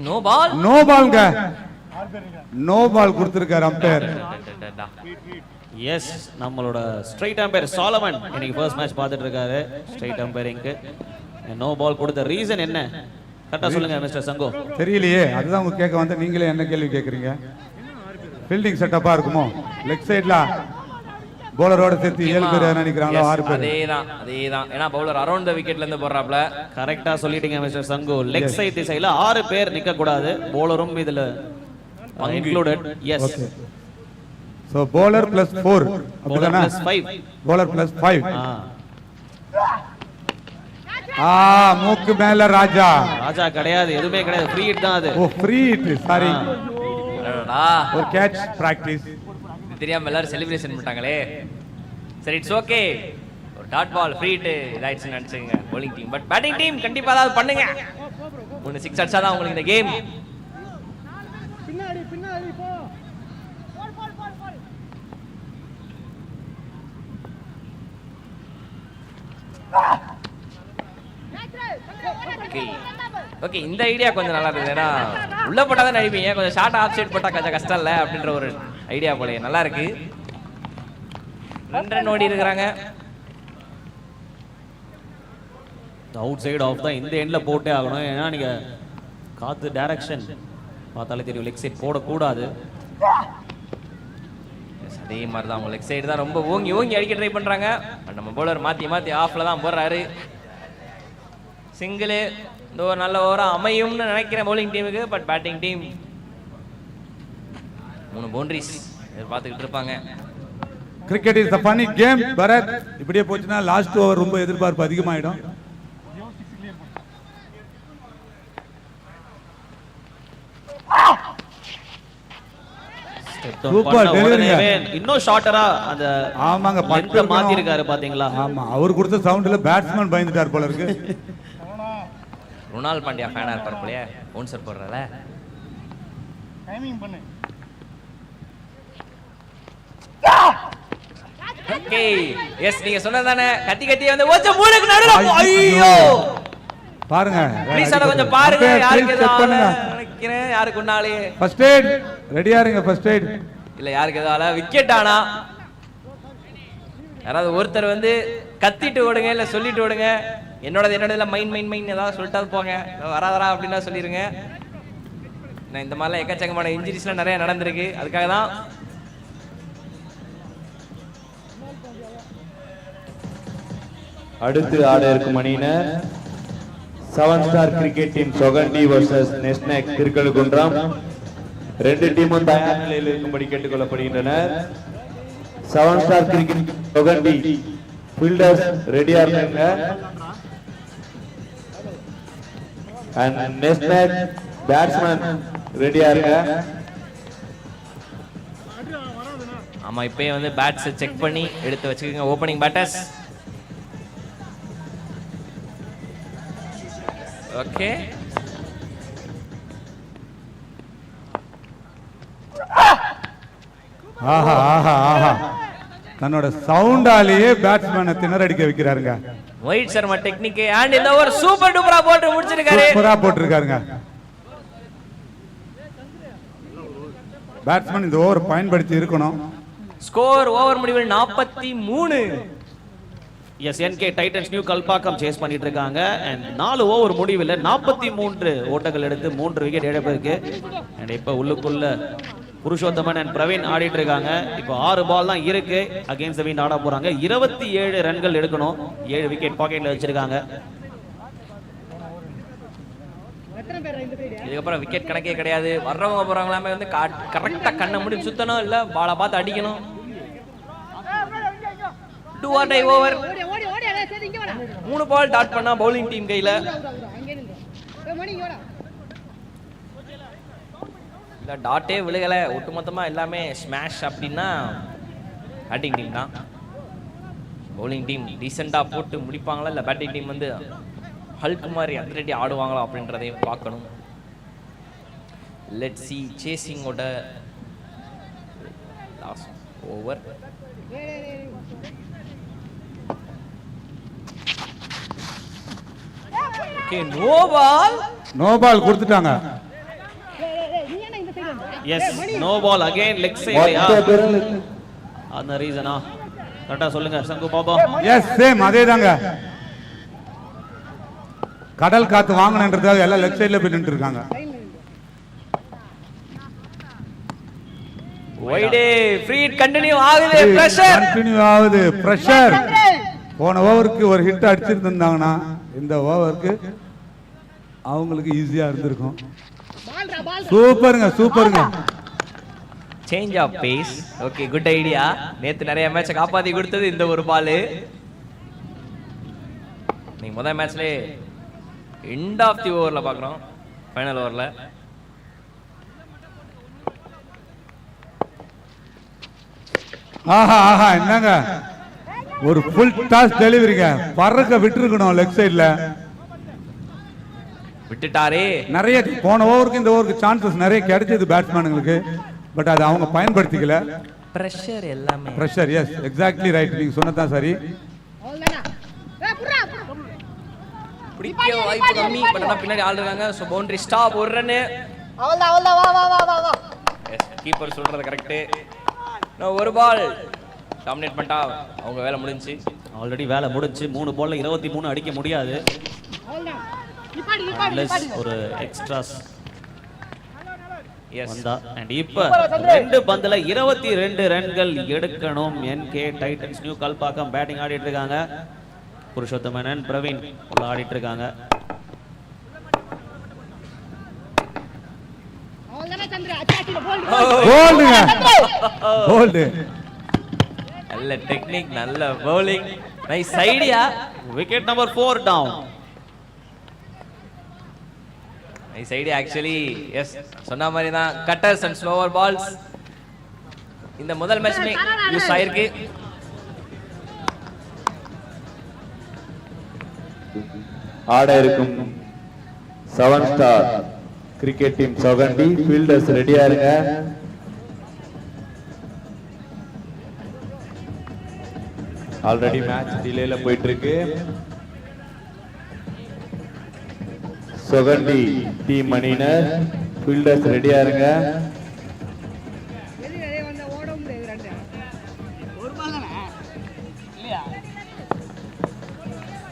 நோ பால், நோ பால்ங்க, நோ பால் கொடுத்திருக்காரு அம்பையர். எஸ், நம்மளோட ஸ்ட்ரைட் அம்பையர் சாலமன் இன்னைக்கு ஃபர்ஸ்ட் மேட்ச் பார்த்துட்டு இருக்காரு. ஸ்ட்ரைட் அம்பையரிங்க்கு நோ பால் கொடுத்த ரீசன் என்ன கரெக்டா சொல்லுங்க மிஸ்டர் சங்கோ. தெரியலையே, அதுதான் உங்க கேட்க வந்து நீங்களே என்ன கேள்வி கேட்குறீங்க? ஃபீல்டிங் செட்டப்பா இருக்குமோ? லெக் சைட்ல பவுலரோட சேர்த்து 7 பேர் நினைக்கிறாங்களோ, 6 பேர். அதேதான். ஏன்னா பவுலர் அரௌண்ட் தி விக்கெட்ல இருந்து போறாப்ல. கரெக்டா சொல்லிட்டீங்க மிஸ்டர் சங்கோ. லெக் சைடு திசையில 6 பேர் நிக்க கூடாது. பவுலரும் இதுல included. Yes. So bowler plus 4 bowler plus 5. Bowler plus 5. மூக்கு மேல ராஜா கிடையாது, எதுவுமே கிடையாது. ஃப்ரீ ஹிட் தான் அது. Oh, free hit, sorry. ஒரு கேட்ச் பிராக்டீஸ். தெரியாம எல்லாரும் செலிப்ரேஷன் பண்ணிட்டாங்களே. சரி, இட்ஸ் ஓகே. ஒரு டாட் பால் ஃப்ரீ ஹிட் இதாயிடுச்சுன்னு நினைச்சுங்க bowling team. But batting team கண்டிப்பா ஏதாவது பண்ணுங்க. 3-6 அடிச்சாதான் உங்களுக்கு இந்த கேம். பின்னாடி போ. ஓகே, இந்த ஐடியா கொஞ்சம் நல்லா இருக்குது. ஏன்னா உள்ள போட்டாதான் நடிப்பீங்க, கொஞ்சம் ஷார்ட் ஆஃப் சைட் போட்டா கொஞ்சம் கஷ்டம் இல்லை அப்படின்ற ஒரு ஐடியா போல நல்லா இருக்கு. 2 ரன் ஓடி இருக்கிறாங்க. அவுட் சைடு ஆஃப் தான் இந்த எண்டில் போட்டே ஆகணும். ஏன்னா நீங்கள் காற்று டைரக்ஷன் பார்த்தாலே தெரியும், லெக் சைட் போடக்கூடாது. அதே மாதிரி தான் அவங்க லெக் சைடு தான் ரொம்ப ஓங்கி ஓங்கி அடிக்க ட்ரை பண்ணுறாங்க. பட் நம்ம பவுலர் மாற்றி மாற்றி ஆஃபில் தான் போடுறாரு. சிங்கிள் இந்த ஒரு நல்ல ஓவராக அமையும்னு நினைக்கிறேன் பவுலிங் டீமுக்கு. பட் பேட்டிங் டீம் 3 பவுண்டரிஸ் எதிர்பார்த்துக்கிட்டு இருப்பாங்க. Cricket is a funny game. Bharath, இப்படியே போச்சுன்னா லாஸ்ட் ஓவர் ரொம்ப எதிர்பார்ப்பு அதிகமாயிடும். சூப்பர் டெலிவரிங்க. இன்னும் ஷார்ட்டரா அந்த ஆமாங்க, லென்த் மாத்தி இருக்காரு பாத்தீங்களா? ஆமா, அவர் கொடுத்த சவுண்ட்ல பேட்ஸ்மேன் பயந்துட்டார் போல இருக்கு. ருணால் பாண்டியா ஃபேனா இருப்பார் போலயே, பவுன்சர் போடுறல. டைமிங் பண்ணு. ஓகே எஸ், நீங்க சொன்னதானே கத்தி கத்தி வந்து ஓச்ச மூணுக்கு நடுவுல. ஐயோ பாருங்க, ப்ளீஸ் அட கொஞ்சம் பாருங்க. யாருக்கு ஏதாவது நினைக்கிறேன், யாருக்கு ஒன்னாலே ஃபர்ஸ்ட் எய்ட் ரெடியா இருங்க. ஃபர்ஸ்ட் எய்ட் இல்ல, யாருக்கு ஏதாவது விக்கெட். ஆனா யாராவது ஒருத்தர் வந்து கத்திட்டு ஓடுங்க, இல்ல சொல்லிட்டு ஓடுங்க. என்னோடது இல்ல மைன் ஏதாவது சொல்லிட்டாது போங்க. வராதரா அப்படின்னா சொல்லிருங்க. நான் இந்த மாதிரிலாம் எக்கச்சக்கமான இன்ஜுரிஸ்லாம் நிறைய நடந்திருக்கு. அதுக்காக தான் அடுத்து ஆட இருக்கும் அணியினர் 7 star cricket team Sogandi versus நெஸ்னெக் திருக்கழுக்குன்றம். 2 டீமும் தயார் நிலையில் இருக்கும்படி கேட்டுக்கொள்ளப்படுகின்றனர். 7 ஸ்டார் கிரிக்கெட் சொகண்டி ஃபீல்டர்ஸ் ரெடியா இருக்காங்க. அண்ட் நெஸ்னெக் பேட்ஸ்மேன் ரெடியா இருங்க. ஆமா, இப்பயே வந்து பேட்ஸ் செக் பண்ணி எடுத்து வச்சுக்கோங்க. Opening batters. ஓகே, ஆஹா ஆஹா ஆஹா, தன்னோட சவுண்டாலேயே பேட்ஸ்மேனை திணறடிக்க வைக்கிறாருங்க. ஒயிட் சர்மா டெக்னிக் அண்ட் இந்த ஓவர் சூப்பர் டூப்பரா போட்டு முடிச்சிருக்காரு. சூப்பரா போட்டிருக்காருங்க. பேட்ஸ்மேன் இந்த ஓவர் பயன்படுத்தி இருக்கணும். ஸ்கோர் ஓவர் முடிவில் 43. Yes, NK Titans new Kalpakkam chase பண்ணிட்டு இருக்காங்க. அண்ட் 4 ஓவர் முடிவில் 43 ஓட்டங்கள் எடுத்து 3 விக்கெட் இழப்பிருக்கு. அண்ட் இப்போ உள்ளுக்குள்ள புருஷோத்தமன் அண்ட் பிரவீன் ஆடிட்டு இருக்காங்க. இப்போ 6 பால் தான் இருக்கு. அகைன்ஸ்ட் த விண்ட் ஆட போறாங்க. 27 ரன்கள் எடுக்கணும். 7 விக்கெட் பாக்கெட்ல வச்சிருக்காங்க. இதுக்கப்புறம் விக்கெட் கணக்கே கிடையாது. வர்றவங்க போறவங்க எல்லாமே வந்து கரெக்டா கண்ணை மூடி சுத்தணும், இல்ல பாலை பார்த்து அடிக்கணும். 2 or die over. 3 ball dot பண்ணா பவுலிங் டீம் கையில. இல்ல டாட்டே விழுகல, ஒட்டுமொத்தமா எல்லாமே ஸ்மாஷ் அப்படின்னா பேட்டிங் டீம் தான். பவுலிங் டீம் டீசெண்டா போட்டு முடிப்பாங்களா, இல்ல பேட்டிங் டீம் வந்து ஹல்க் மாதிரி அதிரடி ஆடுவாங்களா அப்படின்றதையும் பார்க்கணும். லெட்ஸ் see சேசிங்கோட last over. Okay, no ball. No ball கொடுத்துட்டாங்க. Yes, no ball again leg side. அந்த ரீசனா கரெக்டா சொல்லுங்க சங்கு பாபா. எஸ், சேம் அதேதாங்க. கடல் காத்து வாங்கணுன்றதுக்காக எல்லாம் லெஃப்ட் சைடுல போய் நின்று இருக்காங்க. வைட் ஃப்ரீ கண்டினியூ ஆகுது. பிரஷர் கண்டினியூ ஆகுது. பிரஷர். போன ஓவருக்கு ஒரு ஹிட் அடிச்சிருந்தாங்கன்னா இந்த ஓவருக்கு அவங்களுக்கு ஈஸியா இருந்திருக்கும். சூப்பருங்க சூப்பருங்க. Change of pace. Okay, good idea. நேத்து நிறைய மேட்சை காப்பாத்தி கொடுத்தது இந்த ஒரு பால். நீங்க முதல் மேட்ச்ல எண்ட் ஆஃப் தி ஓவர்ல பாக்குறோம், ஃபைனல் ஓவர்ல. ஆஹா ஆஹா, என்னங்க ஒரு ஃபுல் டாஸ் டெலிவரிங்க. பறக்க விட்டுருக்கணும் லெக் சைடுல. விட்டுட்டாரே. நிறைய போன ஓவருக்கு இந்த ஓவருக்கு சான்சஸ் நிறைய கிடைச்சது பேட்ஸ்மேனுங்களுக்கு. பட் அதை அவங்க பயன்படுத்திக்கல. பிரஷர் எல்லாமே. Pressure, yes, exactly right. நீங்க சொன்னதான் சரி. பிடிக்க வாய்ப்பு கம்மி. பட் ஆனா பின்னாடி ஆள் இருக்காங்க. So boundary stop. ஒரு ரன். அவ்வளவுதான் வா வா வா வா வா. எஸ், கீப்பர் சொல்றது கரெக்ட். நான் ஒரு பால் டாமினேட் பண்ணிட்டா அவங்க வேலை முடிஞ்சு. ஆல்ரெடி வேலை முடிஞ்சு. 3 பால்ல 23 அடிக்க முடியாது. ஒரு எக்ஸ்ட்ராஸ் எஸ் வந்தா அண்ட் இப்ப 2 பந்துல 22 ரன்கள் எடுக்கணும். N K Titans new Kalpakkam batting ஆடிட்டு இருக்காங்க. புருஷோத்தமன் பிரவீன் உள்ள ஆடிட்டு இருக்காங்க. போல்டுங்க போல்டு நல்ல டெக்னிக், நல்ல bowling, nice idea. Wicket number 4 down. Nice idea actually. Yes, சொன்ன மாதிரி தான் கட்டர்ஸ் அண்ட் ஸ்லோவர் பால்ஸ் இந்த முதல் மேட்ச்மே யூஸ் ஆயிருக்கு. ஆட இருக்கும் 7 ஸ்டார் கிரிக்கெட் டீம் சொகண்டி. ஃபீல்டர்ஸ் ரெடியா இருங்க. ஆல்ரெடி மேட்ச் டிலேல போயிட்டு இருக்கு. சொகண்டி டீம் அணியினர் ஃபீல்டர்ஸ் ரெடியா இருங்க.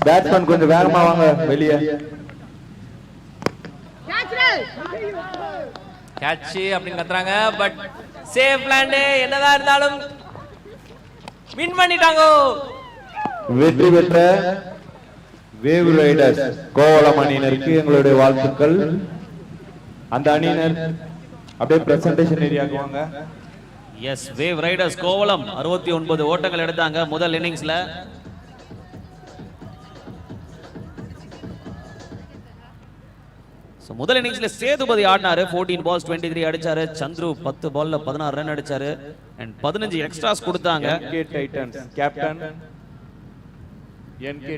பேட்ஸ்மேன் கொஞ்சம் வேகமா வாங்க வெளியே. கேட்ச் அப்படின்னு கத்துறாங்க. But safe land. என்னதான் இருந்தாலும் வின் பண்ணிட்டாங்க. வெற்றி பெற்ற வேவ் ரைடர்ஸ் கோவளம் அணியினருக்கு எங்களுடைய வாழ்த்துக்கள். அந்த அணியினர் அப்படியே பிரசன்டேஷன் ஏரியாக்கு வாங்க. எஸ், வேவ் ரைடர்ஸ் கோவளம் 69 ஓட்டங்கள் எடுத்தாங்க முதல் இன்னிங்ஸ்ல. முதல் இன்னிங்ஸ்ல சேதுபதி ஆடினாரு. 14 balls 23 அடிச்சாரு. சந்துரு 10 பால்ல 16 ரன் அடிச்சாரு அண்ட் 15 எக்ஸ்ட்ராஸ் கொடுத்தாங்க. என்கே டைட்டன்ஸ் கேப்டன் என்கே